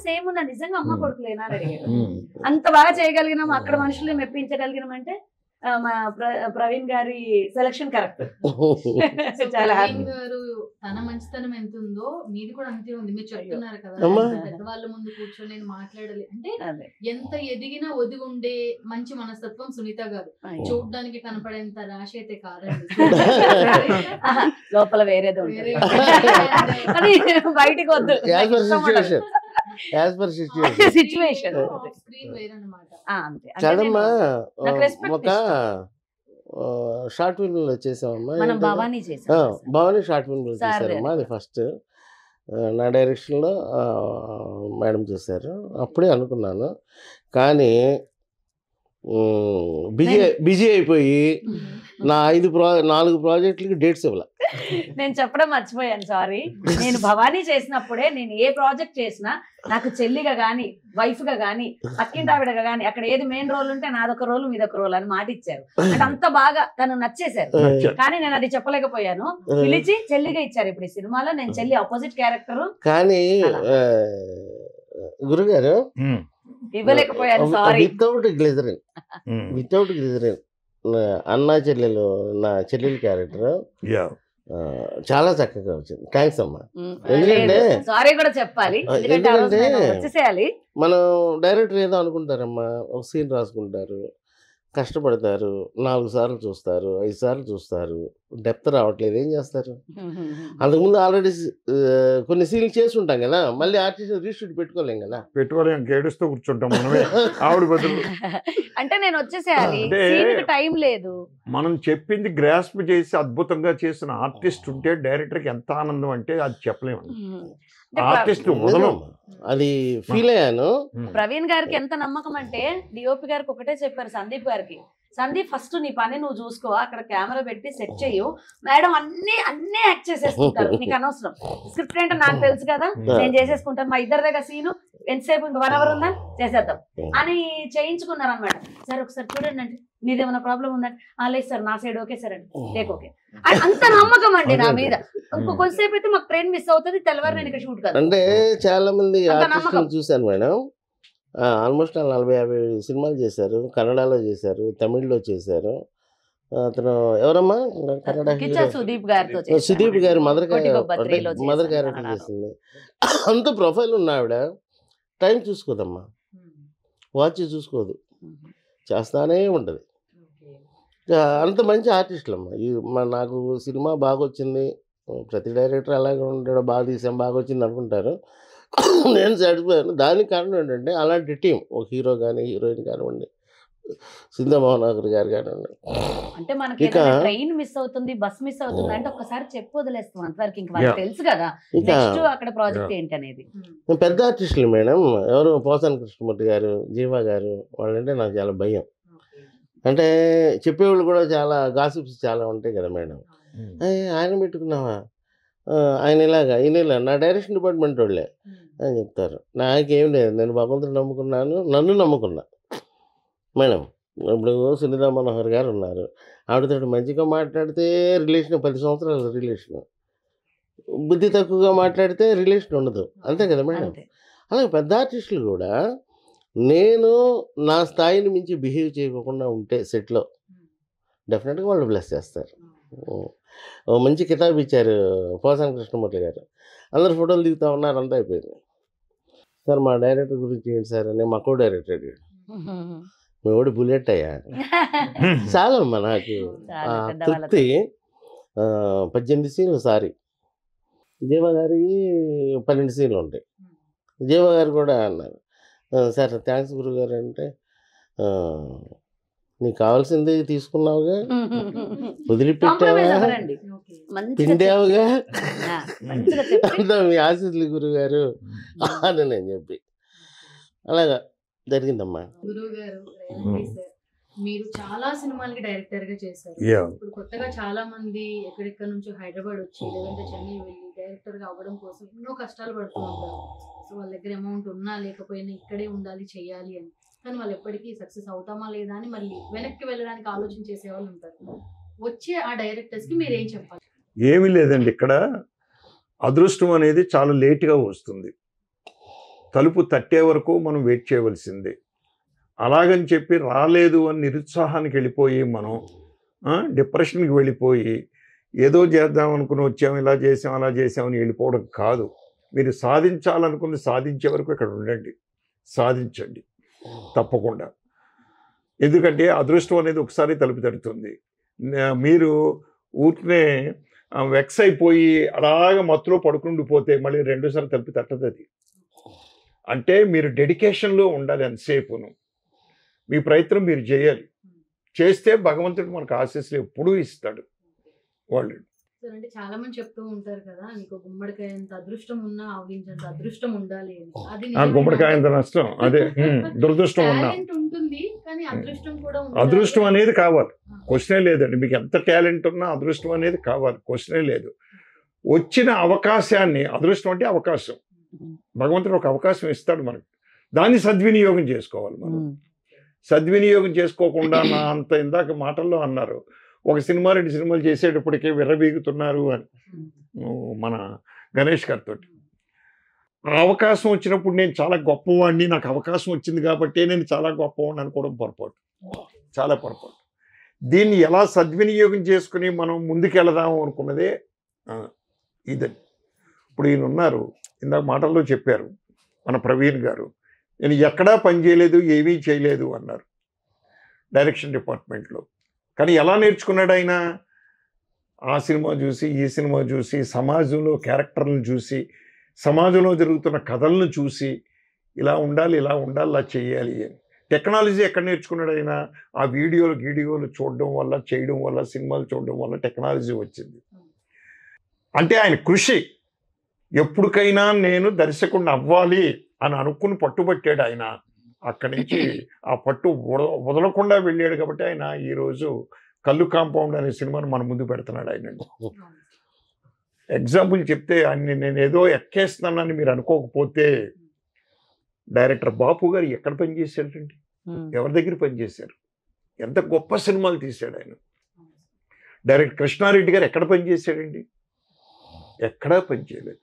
సేమ్ ఉన్నా, నిజంగా అమ్మ కొడుకులేనా అని అడిగారు. అంత బాగా చేయగలిగినాం, అక్కడ మనుషుల్ని మెప్పించగలిగినాం అంటే మా ప్రవీణ్ గారి సెలక్షన్ కరెక్ట్. సో చాలా ప్రవీణ్ హ్యాపీ. గారు తన మంచితనం ఎంత ఉందో మీది కూడా అంతే ఉంది. మీరు చెప్తున్నారు కదా అమ్మా. పెద్దవాళ్ళ ముందు కూర్చొని నేను మాట్లాడాలి అంటే అదే ఎంత ఎదిగినా ఒదిగి ఉండే మంచి మనస్తత్వం సునీత గారు. చూడ్డానికి కనపడేంత రాశి అయితే కాదండి. ఆహా, లోపల వేరేది ఉంటుంది. వేరే అది బయటికి వద్దు. As per situation, as per situation. Situation screen వేరన్నమాట. అంతే. అంటే కాదమ్మా, నేను- నాకు respect ఒక షార్ట్ ఫిల్మ్ చేసామమ్మా. మనం ఏంటది? భవానీ చేసాం. భవానీ షార్ట్ ఫిల్మ్ సార్ చేశారమ్మా. అది ఫస్ట్ నా డైరెక్షన్లో మేడం చేశారు. అప్పుడే అనుకున్నాను, కానీ బిజీ అయిపోయి నా 4 ప్రాజెక్టులకి డేట్స్ ఇవ్వాల. నేను చెప్పడం మర్చిపోయాను, సారీ. నేను భవానీ చేసినప్పుడే నేను ఏ ప్రాజెక్ట్ చేసినా నాకు చెల్లిగా గానీ వైఫ్ గా గానీ పక్కింటి ఆవిడగా గానీ అక్కడ ఏది మెయిన్ రోల్ ఉంటే నాదొక రోల్ మీదొక రోల్ అని మాట ఇచ్చారు. అంటే అంత బాగా తను నచ్చేశారు. కానీ నేను అది చెప్పలేకపోయాను. పిలిచి చెల్లిగా ఇచ్చారు. ఇప్పుడు ఈ సినిమాలో నేను చెల్లి ఆపోజిట్ క్యారెక్టర్ కానీ గురుగారు ఇవ్వలేకపోయాను, సారీ. వితౌట్ గ్లిజరిన్ అన్నా చెల్లెలు, నా చెల్లెలు క్యారెక్టర్ చాలా చక్కగా వచ్చింది. థ్యాంక్స్ అమ్మా. ఎందుకంటే సారీ కూడా చెప్పాలి, ఎందుకంటే ఆ రోజు నేను ఎందుకంటే వచ్చేసేయాలి. మనం డైరెక్టర్ ఏదో అనుకుంటారమ్మా, ఒక సీన్ రాసుకుంటారు, కష్టపడతారు, 4 సార్లు చూస్తారు, 5 సార్లు చూస్తారు, డెప్త్ రావట్లేదు, ఏం చేస్తారు? అంతకుముందు ఆల్రెడీ కొన్ని సీన్లు చేసి ఉంటాం కదా, మళ్ళీ ఆర్టిస్ట్ రీషూట్ పెట్టుకోలేం కదా. పెట్టుకోలేం, ఏడుస్తూ కూర్చుంటాం మనమే ఆవిడ బదులు. అంటే నేను వచ్చేసేయాలి, అంటే సీన్కి టైం లేదు. మనం చెప్పింది గ్రాస్ప్ చేసి అద్భుతంగా చేసిన ఆర్టిస్ట్ ఉంటే డైరెక్టర్కి ఎంత ఆనందం అంటే అది చెప్పలేము. ఆర్టిస్ట్ వదలం. అది ఫీల్ అయ్యాను. ప్రవీణ్ గారికి ఎంత నమ్మకం అంటే డిఓపి గారికి ఒకటే చెప్పారు సందీప్ గారికి, సందీప్ ఫస్ట్ నీ పని నువ్వు చూసుకో, అక్కడ కెమెరా పెట్టి సెట్ చెయ్యు, మేడం అన్ని యాక్ట్ చేసేసుకుంటారు, నీకు అనవసరం, స్క్రిప్ట్ ఏంటో నాకు తెలుసు కదా, నేను చేసేసుకుంటాను, మా ఇద్దరి దగ్గర సీను ఎంతసేపు ఇంకా 1 hour ఉందా చేసేద్దాం అని చేయించుకున్నారు అనమాట. సార్ ఒకసారి చూడండి అంటే నీదేమైనా ప్రాబ్లం ఉందంటే లేదు సార్ నా సైడ్ ఓకే సార్ అండి, టేక్ ఓకే. అంత నమ్మకం అండి నా మీద. కొంతసేపు అయితే మాకు ట్రైన్ మిస్ అవుతుంది, తెల్లవారు నేను ఇక్కడ షూట్ కాదు. అంటే చాలా మంది అంత ఆర్టిస్టులు నమ్మకం. చూశాను మేడం. ఆల్మోస్ట్ 40-50 సినిమాలు చేశారు. కన్నడలో చేశారు, తమిళ్లో చేశారు. అతను ఎవరమ్మా కన్నడ కిచ్చా హీరో? సుదీప్ గారితో చేశాను. సుదీప్ గారి మదర్ కొట్టికొబ్బత్రిలో క్యారెక్టర్ చేశాను చేసింది. అంత ప్రొఫైల్ ఉన్న ఆవిడ టైం చూసుకోదమ్మా, వాచ్ చూసుకోదు, చేస్తానే ఉంటుంది. అంత మంచి ఆర్టిస్టులు అమ్మా. నాకు సినిమా బాగా వచ్చింది, ప్రతి డైరెక్టర్ అలాగే ఉంటాడు, బాగా తీసాం బాగా వచ్చింది అనుకుంటారు. నేను సాటిస్ఫైడ్. దానికి కారణం ఏంటంటే అలాంటి టీం, ఒక హీరో కానీ హీరోయిన్ కానివ్వండి, సింధమోహన్ గారు కానివ్వండి. అంటే మనకి ట్రైన్ మిస్ అవుతుంది, బస్ మిస్ అవుతుంది అంటే ఒక్కసారి చెప్పు వదిలేస్తాం అంతవరకు, ఇంక వాళ్ళకి తెలుసు కదా నెక్స్ట్ అక్కడ ప్రాజెక్ట్ ఏంటి అనేది. పెద్ద ఆర్టిస్టులు మేడం, ఎవరు పోసాని కృష్ణమూర్తి గారు, జీవా గారు, వాళ్ళంటే నాకు చాలా భయం. అంటే చెప్పేవాళ్ళు కూడా చాలా గాసిప్స్ చాలా ఉంటాయి కదా మేడం. ఆయన పెట్టుకున్నావా, ఆయన ఇలాగా ఈయన ఇలా, నా డైరెక్షన్ డిపార్ట్మెంట్ వాళ్ళే అని చెప్తారు. నాకేం లేదు, నేను భగవంతుడు నమ్ముకున్నాను, నన్ను నమ్ముకున్నా మేడం. ఇప్పుడు సునీత మనోహర్ గారు ఉన్నారు, ఆవిడతో మంచిగా మాట్లాడితే రిలేషన్ 10 సంవత్సరాల రిలేషన్, బుద్ధి తక్కువగా మాట్లాడితే రిలేషన్ ఉండదు, అంతే కదా మేడం. అలాగే పెద్ద ఆర్టిస్టులు కూడా నేను నా స్థాయిని మించి బిహేవ్ చేయకుండా ఉంటే సెట్లో డెఫినెట్గా వాళ్ళు బ్లెస్ చేస్తారు. ఓ మంచి కితాబ్ ఇచ్చారు పోసాని కృష్ణమూర్తి గారు, అందరు ఫోటోలు దిగుతూ ఉన్నారు, అంతా అయిపోయింది. సార్ మా డైరెక్టర్ గురించి ఏంటి సార్ అని మా కో డైరెక్టర్ అడిగాడు. మీ ఓడి బుల్లెట్ అయ్యా చాలా అమ్మా నాకు తృప్తి. 18 సీన్లు సారీ, జీవ గారికి 12 సీన్లు ఉంటాయి. జీవ గారు కూడా అన్నారు, సార్ థ్యాంక్స్ గురుగారు అంటే, నీకు కావాల్సింది తీసుకున్నావుగా, వదిలిపెట్టావా, పిండావుగా, అంతా మీ ఆశీస్సులు గురుగారు అని నేను చెప్పి అలాగా జరిగిందమ్మా. గురువు గారు మీరు చాలా సినిమాలకి డైరెక్టర్ గా చేశారు. ఇప్పుడు కొత్తగా చాలా మంది ఎక్కడెక్కడ నుంచో హైదరాబాద్ వచ్చి లేదంటే చెన్నై వెళ్ళి డైరెక్టర్ గా అవ్వడం కోసం ఎన్నో కష్టాలు పడుతూ ఉంటారు. సో వాళ్ళ దగ్గర అమౌంట్ ఉన్నా లేకపోయినా ఇక్కడే ఉండాలి చెయ్యాలి అని, కానీ వాళ్ళు ఎప్పటికీ సక్సెస్ అవుతామా లేదా అని మళ్ళీ వెనక్కి వెళ్ళడానికి ఆలోచన చేసే వాళ్ళు ఉంటారు. వచ్చే ఆ డైరెక్టర్స్ కి మీరు ఏం చెప్పాలి? ఏమీ లేదండి, ఇక్కడ అదృష్టం అనేది చాలా లేట్గా వస్తుంది. తలుపు తట్టే వరకు మనం వెయిట్ చేయవలసిందే. అలాగని చెప్పి రాలేదు అని నిరుత్సాహానికి వెళ్ళిపోయి మనం డిప్రెషన్కి వెళ్ళిపోయి ఏదో చేద్దాం అనుకుని వచ్చాం, ఇలా చేసాం అలా చేసామని వెళ్ళిపోవడం కాదు. మీరు సాధించాలనుకుని సాధించే వరకు ఇక్కడ ఉండండి, సాధించండి తప్పకుండా. ఎందుకంటే అదృష్టం అనేది ఒకసారి తలుపు తడుతుంది. మీరు ఊరినే వెక్స్ అయిపోయి అలాగ మత్తులో పడుకుండిపోతే మళ్ళీ రెండోసారి తలుపు తట్టదు అది. అంటే మీరు డెడికేషన్లో ఉండాలి ఎంతసేపును. మీ ప్రయత్నం మీరు చేయాలి. చేస్తే భగవంతుడు మనకు ఆశీస్సులు ఎప్పుడూ ఇస్తాడు. వాళ్ళు సార్ అంటే చాలా మంది చెప్తూ ఉంటారు కదా, నీకు గుమ్మడికాయ అంత అదృష్టం ఉన్నా ఆవగించేంత అదృష్టం ఉండాలి అని. అది గుమ్మడికాయ అంత నష్టం, అదే దురదృష్టం ఉన్నా టాలెంట్ ఉంటుంది కానీ అదృష్టం కూడా ఉండాలి. అదృష్టం అనేది కావాలి, క్వశ్చనే లేదండి. మీకు ఎంత టాలెంట్ ఉన్నా అదృష్టం అనేది కావాలి, క్వశ్చనే లేదు. వచ్చిన అవకాశాన్ని, అదృష్టం అంటే అవకాశం, భగవంతుడు ఒక అవకాశం ఇస్తాడు మనకు, దాన్ని సద్వినియోగం చేసుకోవాలి మనం. సద్వినియోగం చేసుకోకుండా నా అంత ఇందాక మాటల్లో అన్నారు, ఒక సినిమా 2 సినిమాలు చేసేటప్పటికే విర్రవీగుతున్నారు అని మన గణేష్ గారితో. ఆ అవకాశం వచ్చినప్పుడు నేను చాలా గొప్పవాడిని, నాకు అవకాశం వచ్చింది కాబట్టి నేను చాలా గొప్పవాడిని అనుకోవడం పొరపాటు, చాలా పొరపాటు. దీన్ని ఎలా సద్వినియోగం చేసుకుని మనం ముందుకెళదాము అనుకున్నదే ఇదండి. ఇప్పుడు ఈయన ఉన్నారు, ఇందాక మాటల్లో చెప్పారు మన ప్రవీణ్ గారు, నేను ఎక్కడా పని చేయలేదు, ఏమీ చేయలేదు అన్నారు డైరెక్షన్ డిపార్ట్మెంట్లో. కానీ ఎలా నేర్చుకున్నాడు ఆయన? ఆ సినిమా చూసి, ఈ సినిమా చూసి, సమాజంలో క్యారెక్టర్లను చూసి, సమాజంలో జరుగుతున్న కథలను చూసి, ఇలా ఉండాలి, ఇలా ఉండాలి, ఇలా చేయాలి అని. టెక్నాలజీ ఎక్కడ నేర్చుకున్నాడు ఆయన? ఆ వీడియోలు చూడడం వల్ల, చేయడం వల్ల, సినిమాలు చూడడం వల్ల టెక్నాలజీ వచ్చింది. అంటే ఆయన కృషి, ఎప్పటికైనా నేను దర్శకుడిని అవ్వాలి అని అనుకుని పట్టుబట్టాడు ఆయన. అక్కడి నుంచి ఆ పట్టు వదలకుండా వెళ్ళాడు కాబట్టి ఆయన ఈరోజు కల్లు కాంపౌండ్ అనే సినిమాను మన ముందు పెడుతున్నాడు ఆయన. ఎగ్జాంపుల్ చెప్తే అన్ని నేను ఏదో ఎక్కేస్తున్నానని మీరు అనుకోకపోతే, డైరెక్టర్ బాపు గారు ఎక్కడ పనిచేశాడండి? ఎవరి దగ్గర పనిచేశారు? ఎంత గొప్ప సినిమాలు తీశాడు ఆయన. డైరెక్టర్ కృష్ణారెడ్డి గారు ఎక్కడ పనిచేశాడండి? ఎక్కడా పనిచేయలేదు.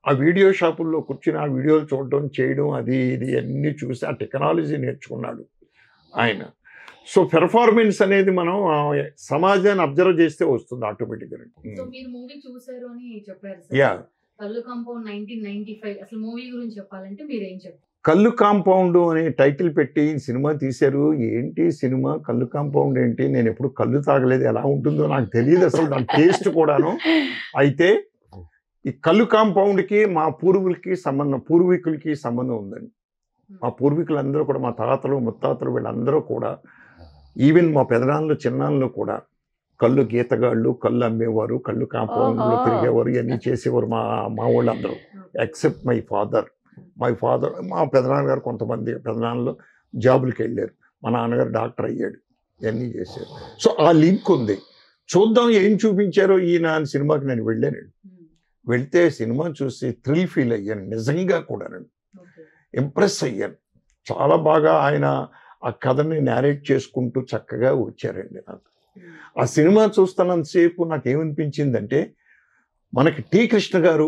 ఆ వీడియో షాపుల్లో కూర్చుని ఆ వీడియోలు చూడడం, చేయడం, అది ఇది అన్నీ చూసి ఆ టెక్నాలజీ నేర్చుకున్నాడు ఆయన. సో పెర్ఫార్మెన్స్ అనేది మనం సమాజాన్ని అబ్జర్వ్ చేస్తే వస్తుంది ఆటోమేటిక్గా. సో మీరు మూవీ చూసారు అని చెప్పారు యా, సార్. కల్లు కాంపౌండ్ 1995 అసలు మూవీ గురించి చెప్పాలంటే మీరు ఏం చెప్తారు? కల్లు కాంపౌండ్ అనే టైటిల్ పెట్టి సినిమా తీశారు. ఏంటి సినిమా కల్లు కాంపౌండ్ ఏంటి? నేను ఎప్పుడు కళ్ళు తాగలేదు, ఎలా ఉంటుందో నాకు తెలియదు అసలు, దాని టేస్ట్ కూడాను. అయితే ఈ కల్లు కాంపౌండ్కి మా పూర్వీకులకి సంబంధం ఉందండి. మా పూర్వీకులందరూ కూడా, మా తాతలు ముత్తాతలు వీళ్ళందరూ కూడా, ఈవెన్ మా పెదనాన్నలు చిన్నాన్నలు కూడా కళ్ళు గీతగాళ్ళు, కళ్ళు అమ్మేవారు, కళ్ళు కాంపౌండ్లో తిరిగేవారు, ఇవన్నీ చేసేవారు మా వాళ్ళందరూ. ఎక్సెప్ట్ మై ఫాదర్, మా పెదనాన్నగారు కొంతమంది పెదనాన్నలు జాబులకి వెళ్ళారు, మా నాన్నగారు డాక్టర్ అయ్యాడు, ఇవన్నీ చేశారు. సో ఆ లింక్ ఉంది. చూద్దాం ఏం చూపించారో ఈయన అని సినిమాకి నేను వెళ్ళానండి. వెళ్తే సినిమా చూసి థ్రిల్ ఫీల్ అయ్యాను, నిజంగా కూడానండి ఇంప్రెస్ అయ్యాను. చాలా బాగా ఆయన ఆ కథని నేరేట్ చేసుకుంటూ చక్కగా వచ్చారండి. నాకు ఆ సినిమా చూస్తున్నంతసేపు నాకు ఏమనిపించిందంటే, మనకి టి కృష్ణ గారు,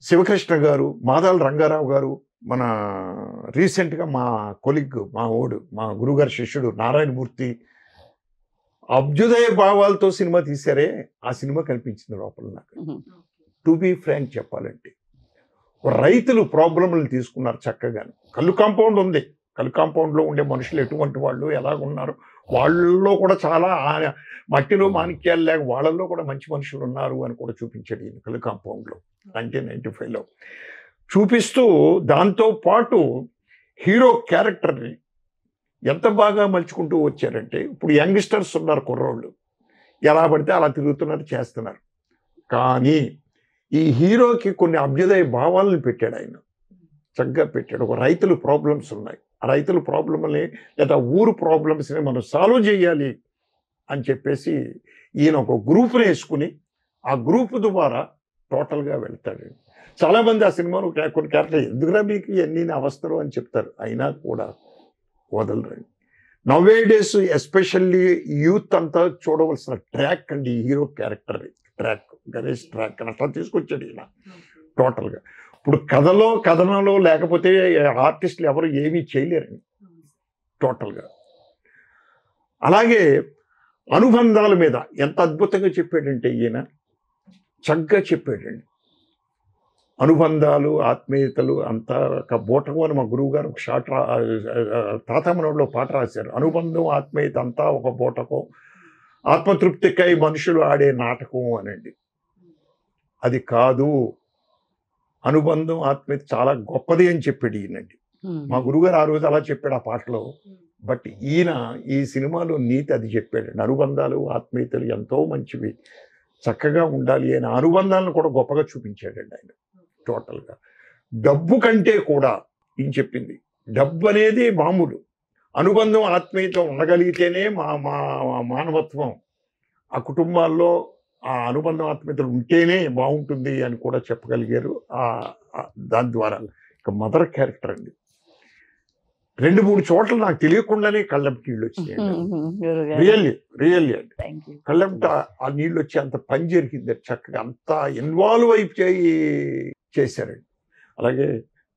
శివకృష్ణ గారు, మాదాల రంగారావు గారు, మన రీసెంట్గా మా కొలిగ్, మా గురుగారి శిష్యుడు నారాయణమూర్తి, అభ్యుదయ భావాలతో సినిమా తీశారే, ఆ సినిమా కనిపించింది లోపల నాకు. టు బీ ఫ్రాంక్ చెప్పాలంటే, రైతులు ప్రాబ్లంలు తీసుకున్నారు చక్కగా. కల్లు కాంపౌండ్ ఉంది, కల్లు కాంపౌండ్లో ఉండే మనుషులు ఎటువంటి వాళ్ళు, ఎలాగున్నారు, వాళ్ళలో కూడా చాలా మట్టిలో మాణిక్యాలు లేక వాళ్ళల్లో కూడా మంచి మనుషులు ఉన్నారు అని కూడా చూపించాడు ఈయన కల్లు కాంపౌండ్లో 1995లో చూపిస్తూ. దాంతో పాటు హీరో క్యారెక్టర్ని ఎంత బాగా మలుచుకుంటూ వచ్చారంటే, ఇప్పుడు యంగ్స్టర్స్ ఉన్నారు, కుర్రోళ్ళు ఎలా పడితే అలా తిరుగుతున్నారు, చేస్తున్నారు. కానీ ఈ హీరోకి కొన్ని అభ్యుదయ భావాలను పెట్టాడు ఆయన, చక్కగా పెట్టాడు. ఒక రైతులు ప్రాబ్లమ్స్ ఉన్నాయి, ఆ రైతుల ప్రాబ్లమ్ని లేదా ఊరు ప్రాబ్లమ్స్ని మనం సాల్వ్ చేయాలి అని చెప్పేసి ఈయన ఒక గ్రూప్ని వేసుకుని ఆ గ్రూప్ ద్వారా టోటల్గా వెళ్తాడు. చాలామంది ఆ సినిమాలో కొన్ని క్యారెక్టర్ ఎందుకురా మీకు ఎన్ని అవస్థలు అని చెప్తారు, అయినా కూడా వదలరండి. నవే డేస్ ఎస్పెషల్లీ యూత్ అంతా చూడవలసిన ట్రాక్ అండి ఈ hero character track, Ganesh track అని అట్లా తీసుకొచ్చాడు ఈయన టోటల్గా. ఇప్పుడు కథనంలో లేకపోతే ఆర్టిస్టులు ఎవరు ఏమీ చేయలేరండి. టోటల్గా. అలాగే అనుబంధాల మీద ఎంత అద్భుతంగా చెప్పాడంటే ఈయన, చక్కగా చెప్పాడండి. అనుబంధాలు, ఆత్మీయతలు అంతా ఒక బూటకం అని మా గురువు గారు ఒక షార్ట్ తాతమ్మనోడిలో పాట రాశారు. అనుబంధం ఆత్మీయత అంతా ఒక బూటకం, ఆత్మతృప్తికై మనుషులు ఆడే నాటకం అనండి. అది కాదు, అనుబంధం ఆత్మీయత చాలా గొప్పది అని చెప్పాడు ఈయనండి. మా గురువుగారు ఆ రోజు అలా చెప్పాడు ఆ పాటలో. బట్ ఈయన ఈ సినిమాలో నీతి అది చెప్పాడండి. అనుబంధాలు ఆత్మీయతలు ఎంతో మంచివి, చక్కగా ఉండాలి అని అనుబంధాలను కూడా గొప్పగా చూపించాడండి ఆయన టోటల్గా. డబ్బు కంటే కూడా ఈయన చెప్పింది, డబ్బు అనేది మామూలు, అనుబంధం ఆత్మీయత ఉండగలిగితేనే మా మా మానవత్వం, ఆ కుటుంబాల్లో ఆ అనుబంధం ఆత్మీయతలు ఉంటేనే బాగుంటుంది అని కూడా చెప్పగలిగారు. దాని ద్వారా ఇక మదర్ క్యారెక్టర్ అండి, 2-3 చోట్ల నాకు తెలియకుండానే కళ్ళంటి నీళ్ళు వచ్చినాయి. రియల్లీ అండి, కళ్ళంట ఆ నీళ్ళు వచ్చి అంత పని జరిగింది, చక్కగా అంతా ఇన్వాల్వ్ అయిపోయి చేశారండి. అలాగే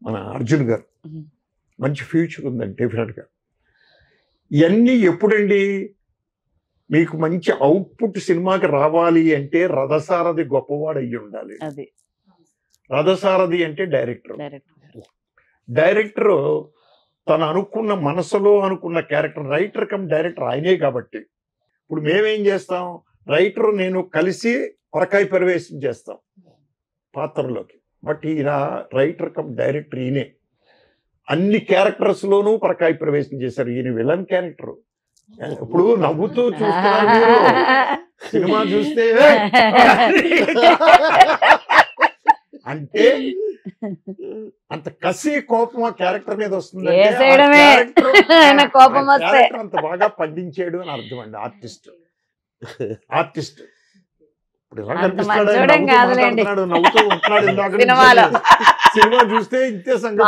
మన అర్జున్ గారు మంచి ఫ్యూచర్ ఉందండి డెఫినెట్గా. ఇవన్నీ ఎప్పుడండి మీకు మంచి అవుట్పుట్ సినిమాకి రావాలి అంటే రథసారథి గొప్పవాడు అయ్యి ఉండాలి. రథసారథి అంటే డైరెక్టర్ తను అనుకున్న మనసులో అనుకున్న క్యారెక్టర్, రైటర్ కమ్ డైరెక్టర్ ఆయనే కాబట్టి ఇప్పుడు మేమేం చేస్తాం, రైటర్ నేను కలిసి పరకాయ ప్రవేశం చేస్తాం పాత్రలోకి. బట్ ఈయన రైటర్ కమ్ డైరెక్టర్, ఈయనే అన్ని క్యారెక్టర్స్లోనూ పరకాయ ప్రవేశం చేశారు. ఈయన విలన్ క్యారెక్టర్. ఇప్పుడు నవ్వుతూ చూస్తున్నారు సినిమా చూస్తే అంటే అంత కసి కోపం ఆ క్యారెక్టర్ మీద వస్తుంది, అంత బాగా పండించాడు అని అర్థం అండి. ఆర్టిస్ట్ ఇప్పుడు ఎలా కనిపిస్తున్నాడు, నవ్వుతూ ఉంటున్నాడు ఇందాక. సినిమా చూస్తే ఇంతే సంగతి.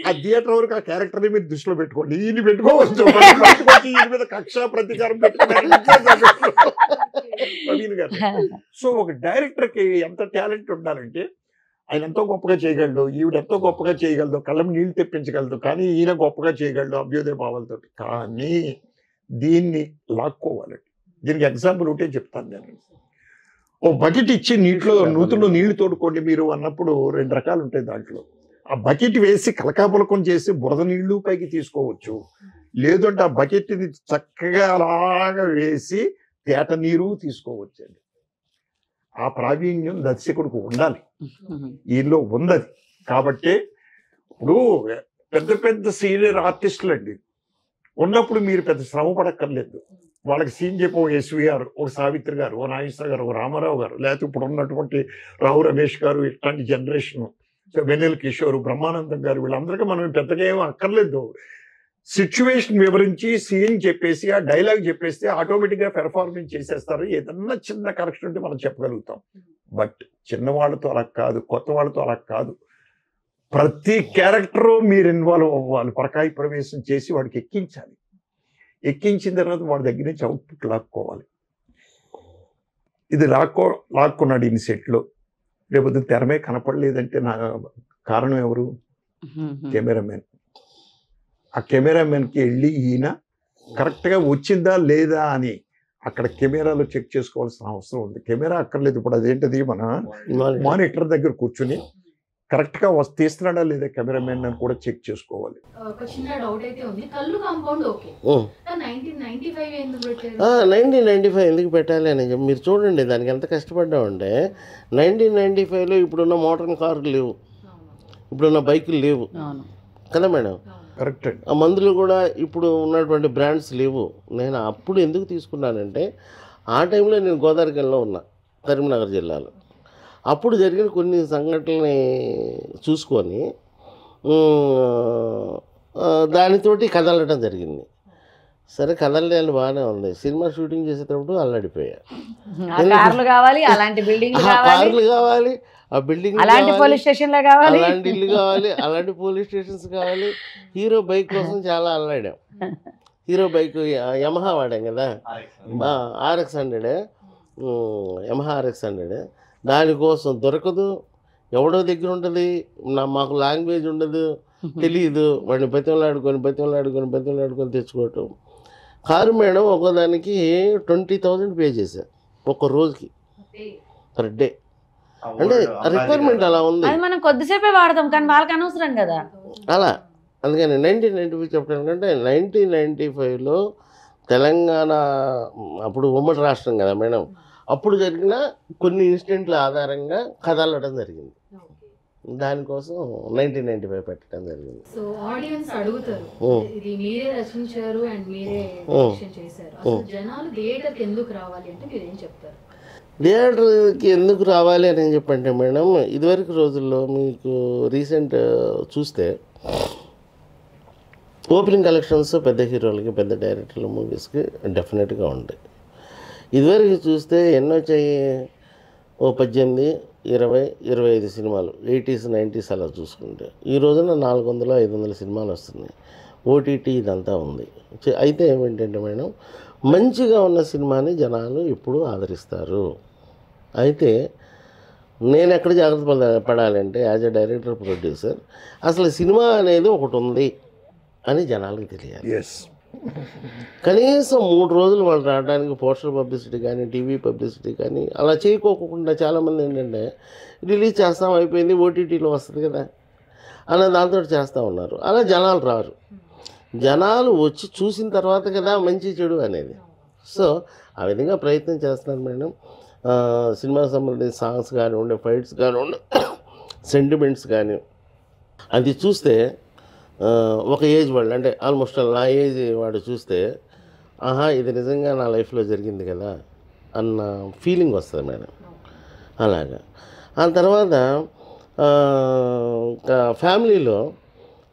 ఆ థియేటర్ వరకు ఆ క్యారెక్టర్ ని మీరు దృష్టిలో పెట్టుకోండి, ఈయన పెట్టుకోవచ్చు. ఈయన మీద కక్ష ప్రతీకారం పెట్టుకున్నారు ప్రవీణ్ గారు. సో ఒక డైరెక్టర్ కి ఎంత టాలెంట్ ఉండాలంటే ఆయన ఎంతో గొప్పగా చేయగలడు, ఈవిడ ఎంతో గొప్పగా చేయగలదు, కళ్ళం నీళ్లు తెప్పించగలదు, కానీ ఈయన గొప్పగా చేయగలడు అభ్యుదయ భావాలతో. కానీ దీన్ని లాక్కోవాలండి. దీనికి ఎగ్జాంపుల్ ఒకటే చెప్తాను నేను. ఓ బకెట్ ఇచ్చి నూతుల్లో నీళ్లు తోడుకోండి మీరు అన్నప్పుడు 2 రకాలు ఉంటాయి దాంట్లో. ఆ బకెట్ వేసి కలకాపులకం చేసి బురద నీళ్లు పైకి తీసుకోవచ్చు, లేదంటే ఆ బకెట్ని చక్కగా అలాగా వేసి తేట నీరు తీసుకోవచ్చు అండి. ఆ ప్రావీణ్యం దర్శకుడికి ఉండాలి, ఈయనలో ఉన్నది. కాబట్టి ఇప్పుడు పెద్ద సీనియర్ ఆర్టిస్టులు అండి ఉన్నప్పుడు మీరు పెద్ద శ్రమ పడక్కర్లేదు. వాళ్ళకి సీన్ చెప్పి ఒక ఎస్వీఆర్, ఒక సావిత్రి గారు, ఓ నాగేశ్వర గారు, ఒక రామారావు గారు, లేకపోతే ఇప్పుడు ఉన్నటువంటి రావు రమేష్ గారు, ఇట్లాంటి జనరేషన్, వెన్నెల కిషోర్, బ్రహ్మానందం గారు, వీళ్ళందరికీ మనం పెద్దగా ఏమీ అక్కర్లేదు. సిచ్యువేషన్ వివరించి సీన్ చెప్పేసి ఆ డైలాగ్ చెప్పేస్తే ఆటోమేటిక్గా పెర్ఫార్మెన్స్ చేసేస్తారు. ఏదన్నా చిన్న కరెక్షన్ ఉంటే మనం చెప్పగలుగుతాం. బట్ చిన్నవాళ్ళతో అలా కాదు, కొత్త వాళ్ళతో అలా కాదు. ప్రతి క్యారెక్టరు మీరు ఇన్వాల్వ్ అవ్వాలి, పరకాయ ప్రవేశం చేసి వాడికి ఎక్కించాలి. ఎక్కించిన తర్వాత వాడి దగ్గర నుంచి అవుట్పుట్ లాక్కోవాలి. ఇది లాక్కున్నాడు ఈయన సెట్లో. లేకపోతే తెరమే కనపడలేదంటే నా కారణం ఎవరు? కెమెరామెన్. ఆ కెమెరామెన్కి వెళ్ళి ఈయన కరెక్ట్గా వచ్చిందా లేదా అని అక్కడ కెమెరాలో చెక్ చేసుకోవాల్సిన అవసరం ఉంది. కెమెరా అక్కర్లేదు. ఇప్పుడు అదేంటది, మన మానిటర్ దగ్గర కూర్చుని కరెక్ట్గా తీస్తున్నాడా లేదా కెమెరామెన్ అని కూడా చెక్ చేసుకోవాలి. ఒక చిన్న డౌట్ అయితే ఉంది, కల్లు కాంపౌండ్ ఓకే, 1995 ఎందుకు పెట్టాలి అని మీరు చూడండి. దానికి ఎంత కష్టపడ్డామంటే 1995లో ఇప్పుడున్న మోటార్ కార్లు లేవు, ఇప్పుడున్న బైకులు లేవు కదా మేడం. కరెక్ట్. ఆ మందులు కూడా ఇప్పుడు ఉన్నటువంటి బ్రాండ్స్ లేవు. నేను అప్పుడు ఎందుకు తీసుకున్నానంటే ఆ టైంలో నేను గోదావరిలో ఉన్నా, కరీంనగర్ జిల్లాలో. అప్పుడు జరిగిన కొన్ని సంఘటనల్ని చూసుకొని దానితోటి కదలటం జరిగింది. సరే కదలలేని బాగానే ఉంది. సినిమా షూటింగ్ చేసేటప్పుడు అల్లాడిపోయా. కార్లు కావాలి, అలాంటి బిల్డింగ్ కార్లు కావాలి, ఆ బిల్డింగ్ అలాంటి పోలీస్ స్టేషన్లో కావాలి, అలాంటి ఇల్లు కావాలి, అలాంటి పోలీస్ స్టేషన్స్ కావాలి. హీరో బైక్ కోసం చాలా అల్లాడాం. హీరో బైక్ యమహా వాడాం కదా, RX-100, యమహా RX-100. దానికోసం దొరకదు, ఎవడో దగ్గర ఉంటుంది, మాకు లాంగ్వేజ్ ఉండదు. తెలియదు, వాడిని బతిమలాడుకొని తెచ్చుకోవటం. కారు మేడం ఒకదానికి 20,000 పే చేశాను ఒక్క రోజుకి పర్ డే. అంటే రిక్వైర్మెంట్ అలా ఉంది. అది మనం కొద్దిసేపే వాడతాం కానీ వాళ్ళకి అనవసరం కదా అలా. అందుకని 1995 చెప్పడానికంటే 1995లో తెలంగాణ అప్పుడు ఉమ్మడి రాష్ట్రం కదా మేడం, అప్పుడు జరిగిన కొన్ని ఇన్సిడెంట్ల ఆధారంగా కథ అల్లడం జరిగింది. దానికోసం 1995 పెట్టడం జరిగింది. సో ఆడియన్స్ అడుగుతారు, ఇది మీరే రచించారు అండ్ మీరే డైరెక్షన్ చేశారు, అసలు జనాలు థియేటర్కి ఎందుకు రావాలి అంటే మీరు ఏం చెప్తారు? థియేటర్కి ఎందుకు రావాలి అని చెప్పంటే మేడం, ఇదివరకు రోజుల్లో మీకు రీసెంట్ చూస్తే ఓపెనింగ్ కలెక్షన్స్ పెద్ద హీరోలకి, పెద్ద డైరెక్టర్ల మూవీస్కి డెఫినెట్గా ఉంటాయి. ఇదివరకు చూస్తే ఎన్నో వచ్చాయి, 18, 20, 25 సినిమాలు 80s, 90s అలా చూసుకుంటే. ఈ రోజున 400, 500 సినిమాలు వస్తున్నాయి. ఓటీటీ ఇదంతా ఉంది. అయితే ఏమిటంటే మేడం, మంచిగా ఉన్న సినిమాని జనాలు ఎప్పుడు ఆదరిస్తారు. అయితే నేను ఎక్కడ జాగ్రత్త పడాలంటే యాజ్ ఎ డైరెక్టర్, ప్రొడ్యూసర్, అసలు సినిమా అనేది ఒకటి ఉంది అని జనాలకు తెలియాలి. కనీసం 3 రోజులు వాళ్ళు రావడానికి పోస్టర్ పబ్లిసిటీ కానీ, టీవీ పబ్లిసిటీ కానీ అలా చేయకోకుండా చాలామంది ఏంటంటే రిలీజ్ చేస్తాం, అయిపోయింది, ఓటీటీలో వస్తుంది కదా అన్న దాంతో చేస్తూ ఉన్నారు. అలా జనాలు రారు. జనాలు వచ్చి చూసిన తర్వాత కదా మంచి చెడు అనేది. సో ఆ విధంగా ప్రయత్నం చేస్తున్నాను మేడం. సినిమాకి సంబంధించిన సాంగ్స్ కానివ్వండి, ఫైట్స్ కానివ్వండి, సెంటిమెంట్స్ కానీ, అది చూస్తే ఒక ఏజ్ వాళ్ళు అంటే ఆల్మోస్ట్ నా ఏజ్ వాడు చూస్తే ఆహా ఇది నిజంగా నా లైఫ్లో జరిగింది కదా అన్న ఫీలింగ్ వస్తుంది మేడం. అలాగా ఆ తర్వాత ఫ్యామిలీలో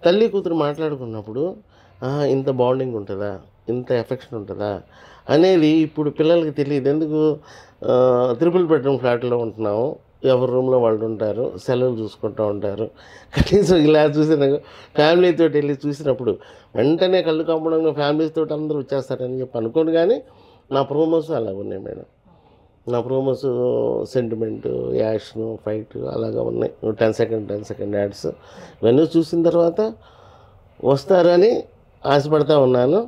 తల్లి కూతురు మాట్లాడుకున్నప్పుడు ఇంత బాండింగ్ ఉంటుందా, ఇంత ఎఫెక్షన్ ఉంటుందా అనేది ఇప్పుడు పిల్లలకి తెలియదు. ఎందుకు 3 బెడ్రూమ్ ఫ్లాట్లో ఉంటున్నాము, ఎవరి రూమ్లో వాళ్ళు ఉంటారు, సెలవులు చూసుకుంటూ ఉంటారు. కనీసం ఇలా చూసిన ఫ్యామిలీతో వెళ్ళి చూసినప్పుడు వెంటనే కళ్ళు కాంపడంగా ఫ్యామిలీతో అందరూ వచ్చేస్తారని చెప్పి అనుకోండి. కానీ నా ప్రోమోస్ అలా ఉన్నాయి మేడం. నా ప్రోమోస్ సెంటిమెంట్, యాక్షన్, ఫైట్ అలాగా ఉన్నాయి. 10 సెకండ్ యాడ్స్ ఇవన్నీ చూసిన తర్వాత వస్తారని ఆశపడతా ఉన్నాను.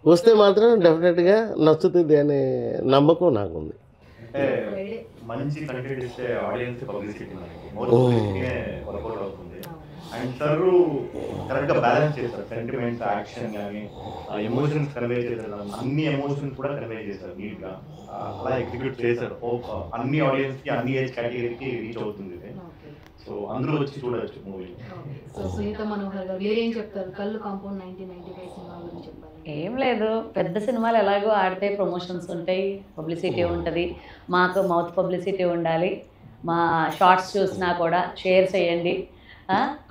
వస్తే మాత్రం డెఫినెట్గా నచ్చుతుంది అనే నమ్మకం నాకుంది. మంచి కంటెంట్ ఇస్తే ఆడియన్స్ పబ్లిసిటీ వర్కౌట్ అవుతుంది. అండ్ సార్ కరెక్ట్గా బ్యాలెన్స్ చేస్తారు. సెంటిమెంట్స్, యాక్షన్ కానీ ఎమోషన్స్ కన్వే చేస్తారు. అన్ని ఎమోషన్స్ కూడా కన్వే చేస్తారు నీట్గా. అలా ఎగ్జిక్యూట్ చేశారు. అన్ని ఆడియన్స్కి, అన్ని ఏజ్ కేటగిరీకి రీచ్ అవుతుంది ఇది. సో అందరూ వచ్చి చూడవచ్చు మూవీ. సో సునీత మనోహర్ గారు మీరేం చెప్తారు కళ్ళు కాంపౌండ్ 1995 సినిమా గురించి చెప్పాలి? ఏం లేదు, పెద్ద సినిమాలు ఎలాగో ఆడితే ప్రమోషన్స్ ఉంటాయి, పబ్లిసిటీ ఉంటుంది. మాకు మౌత్ పబ్లిసిటీ ఉండాలి. మా షార్ట్స్ చూసినా కూడా షేర్ చేయండి,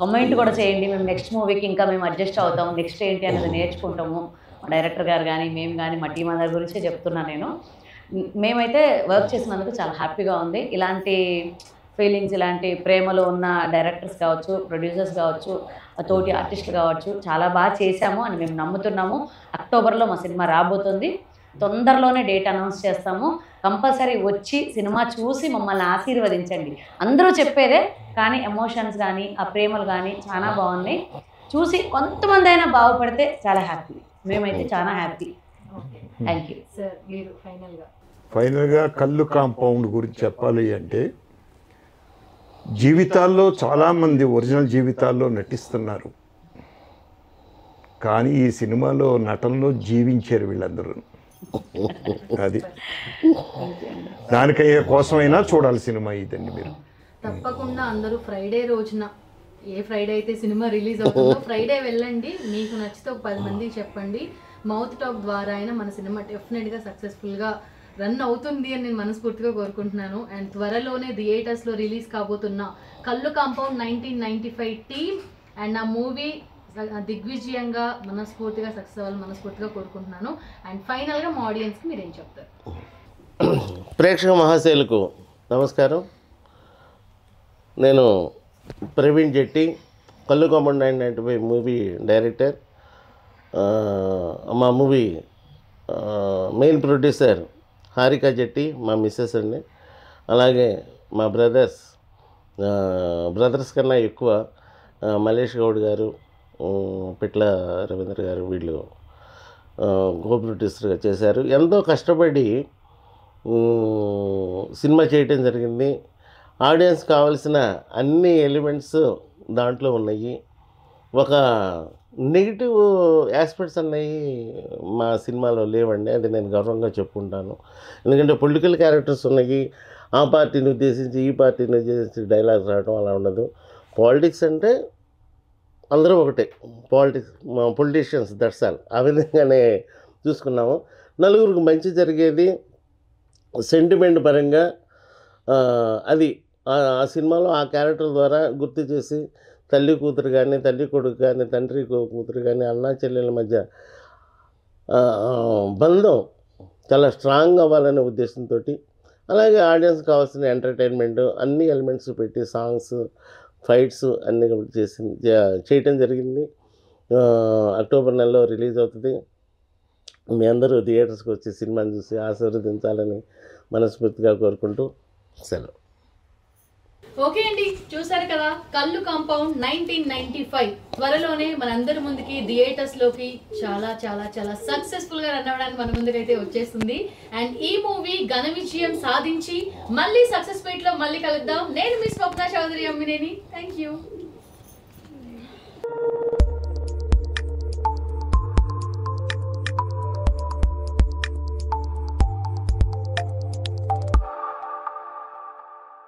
కమెంట్ కూడా చేయండి. మేము నెక్స్ట్ మూవీకి ఇంకా మేము అడ్జస్ట్ అవుతాము, నెక్స్ట్ ఏంటి అనేది నేర్చుకుంటాము. మా డైరెక్టర్ గారు కానీ మేము కానీ మా టీం అందరి గురించే చెప్తున్నా నేను. మేమైతే వర్క్ చేసినందుకు చాలా హ్యాపీగా ఉంది. ఇలాంటి ఫీలింగ్స్, ఇలాంటి ప్రేమలో ఉన్న డైరెక్టర్స్ కావచ్చు, ప్రొడ్యూసర్స్ కావచ్చు, తోటి ఆర్టిస్టులు కావచ్చు, చాలా బాగా చేశాము అని మేము నమ్ముతున్నాము. అక్టోబర్లో మా సినిమా రాబోతుంది. తొందరలోనే డేట్ అనౌన్స్ చేస్తాము. కంపల్సరీ వచ్చి సినిమా చూసి మమ్మల్ని ఆశీర్వదించండి. అందరూ చెప్పేదే, కానీ ఎమోషన్స్ కానీ ఆ ప్రేమలు కానీ చాలా బాగున్నాయి. చూసి కొంతమంది అయినా బాగుపడితే చాలా హ్యాపీ. మేమైతే చాలా హ్యాపీ. Thank you sir. మీరు ఫైనల్గా కళ్ళు కాంపౌండ్ గురించి చెప్పాలి అంటే, జీవితాల్లో చాలామంది ఒరిజినల్ జీవితాల్లో నటిస్తున్నారు, కానీ ఈ సినిమాలో నటనలో జీవించారు వీళ్ళందరూ. అది దానికయ్యే కోసమైనా చూడాలి సినిమా ఇదండి. మీరు తప్పకుండా అందరూ ఫ్రైడే రోజున, ఏ ఫ్రైడే అయితే సినిమా రిలీజ్ అవుతుందో ఫ్రైడే వెళ్ళండి. మీకు నచ్చితే ఒక 10 మందికి చెప్పండి. మౌత్ టాక్ ద్వారా అయినా మన సినిమా డెఫినెట్గా సక్సెస్ఫుల్గా రన్ అవుతుంది అని నేను మనస్ఫూర్తిగా కోరుకుంటున్నాను. అండ్ త్వరలోనే థియేటర్స్లో రిలీజ్ కాబోతున్న కళ్ళు కాంపౌండ్ 1995 టీమ్ అండ్ ఆ మూవీ దిగ్విజయంగా మనస్ఫూర్తిగా సక్సెస్ అవ్వాలని మనస్ఫూర్తిగా కోరుకుంటున్నాను. అండ్ ఫైనల్గా మా ఆడియన్స్కి మీరు ఏం చెప్తారు? ప్రేక్షక మహాశయులకు నమస్కారం. నేను ప్రవీణ్ జెట్టి, కళ్ళు కాంపౌండ్ 1995 మూవీ డైరెక్టర్. మా మూవీ మెయిన్ ప్రొడ్యూసర్ హారిక జెట్టి, మా మిస్సెస్ అండి. అలాగే మా బ్రదర్స్ కన్నా ఎక్కువ మల్లేష్ గౌడ్ గారు, పిట్ల రవీంద్ర గారు వీళ్ళు కో ప్రొడ్యూసర్గా చేశారు. ఎంతో కష్టపడి సినిమా చేయటం జరిగింది. ఆడియన్స్ కావాల్సిన అన్ని ఎలిమెంట్స్ దాంట్లో ఉన్నాయి. ఒక నెగిటివ్ ఆస్పెక్ట్స్ అన్నవి మా సినిమాలో లేవండి, అది నేను గర్వంగా చెప్పుకుంటాను. ఎందుకంటే పొలిటికల్ క్యారెక్టర్స్ ఉన్నాయి, ఆ పార్టీని ఉద్దేశించి ఈ పార్టీని ఉద్దేశించి డైలాగ్స్ రావడం అలా ఉండదు. పాలిటిక్స్ అంటే అందరూ ఒకటే, పొలిటీషియన్స్ దట్స్ ఆల్. ఆ విధంగానే చూసుకున్నాము. నలుగురికి మంచి జరిగేది సెంటిమెంట్ పరంగా అది ఆ సినిమాలో ఆ క్యారెక్టర్ ద్వారా గుర్తు చేసి తల్లి కూతురు కానీ, తల్లి కొడుకు కానీ, తండ్రి కూతురు కానీ, అన్నా చెల్లెల మధ్య బంధం చాలా స్ట్రాంగ్ అవ్వాలనే ఉద్దేశంతో, అలాగే ఆడియన్స్ కావాల్సిన ఎంటర్టైన్మెంట్ అన్ని ఎలిమెంట్స్ పెట్టి సాంగ్స్, ఫైట్స్ అన్నీ చేయటం జరిగింది. అక్టోబర్ నెలలో రిలీజ్ అవుతుంది. మీ అందరూ థియేటర్స్కి వచ్చి సినిమాని చూసి ఆశీర్వదించాలని మనస్ఫూర్తిగా కోరుకుంటూ సెలవు. ఓకే అండి, చూసారు కదా కళ్ళు కాంపౌండ్ 1995 త్వరలోనే మనందరి ముందుకి థియేటర్స్ లోకి చాలా చాలా చాలా సక్సెస్ఫుల్ గా రన్ అవ్వడానికి మన ముందుకైతే వచ్చేస్తుంది. అండ్ ఈ మూవీ ఘన విజయం సాధించి మళ్ళీ సక్సెస్ మీట్ లో మళ్ళీ కలుద్దాం. నేను మీ స్వప్న చౌదరి అమ్మినేని. Thank you.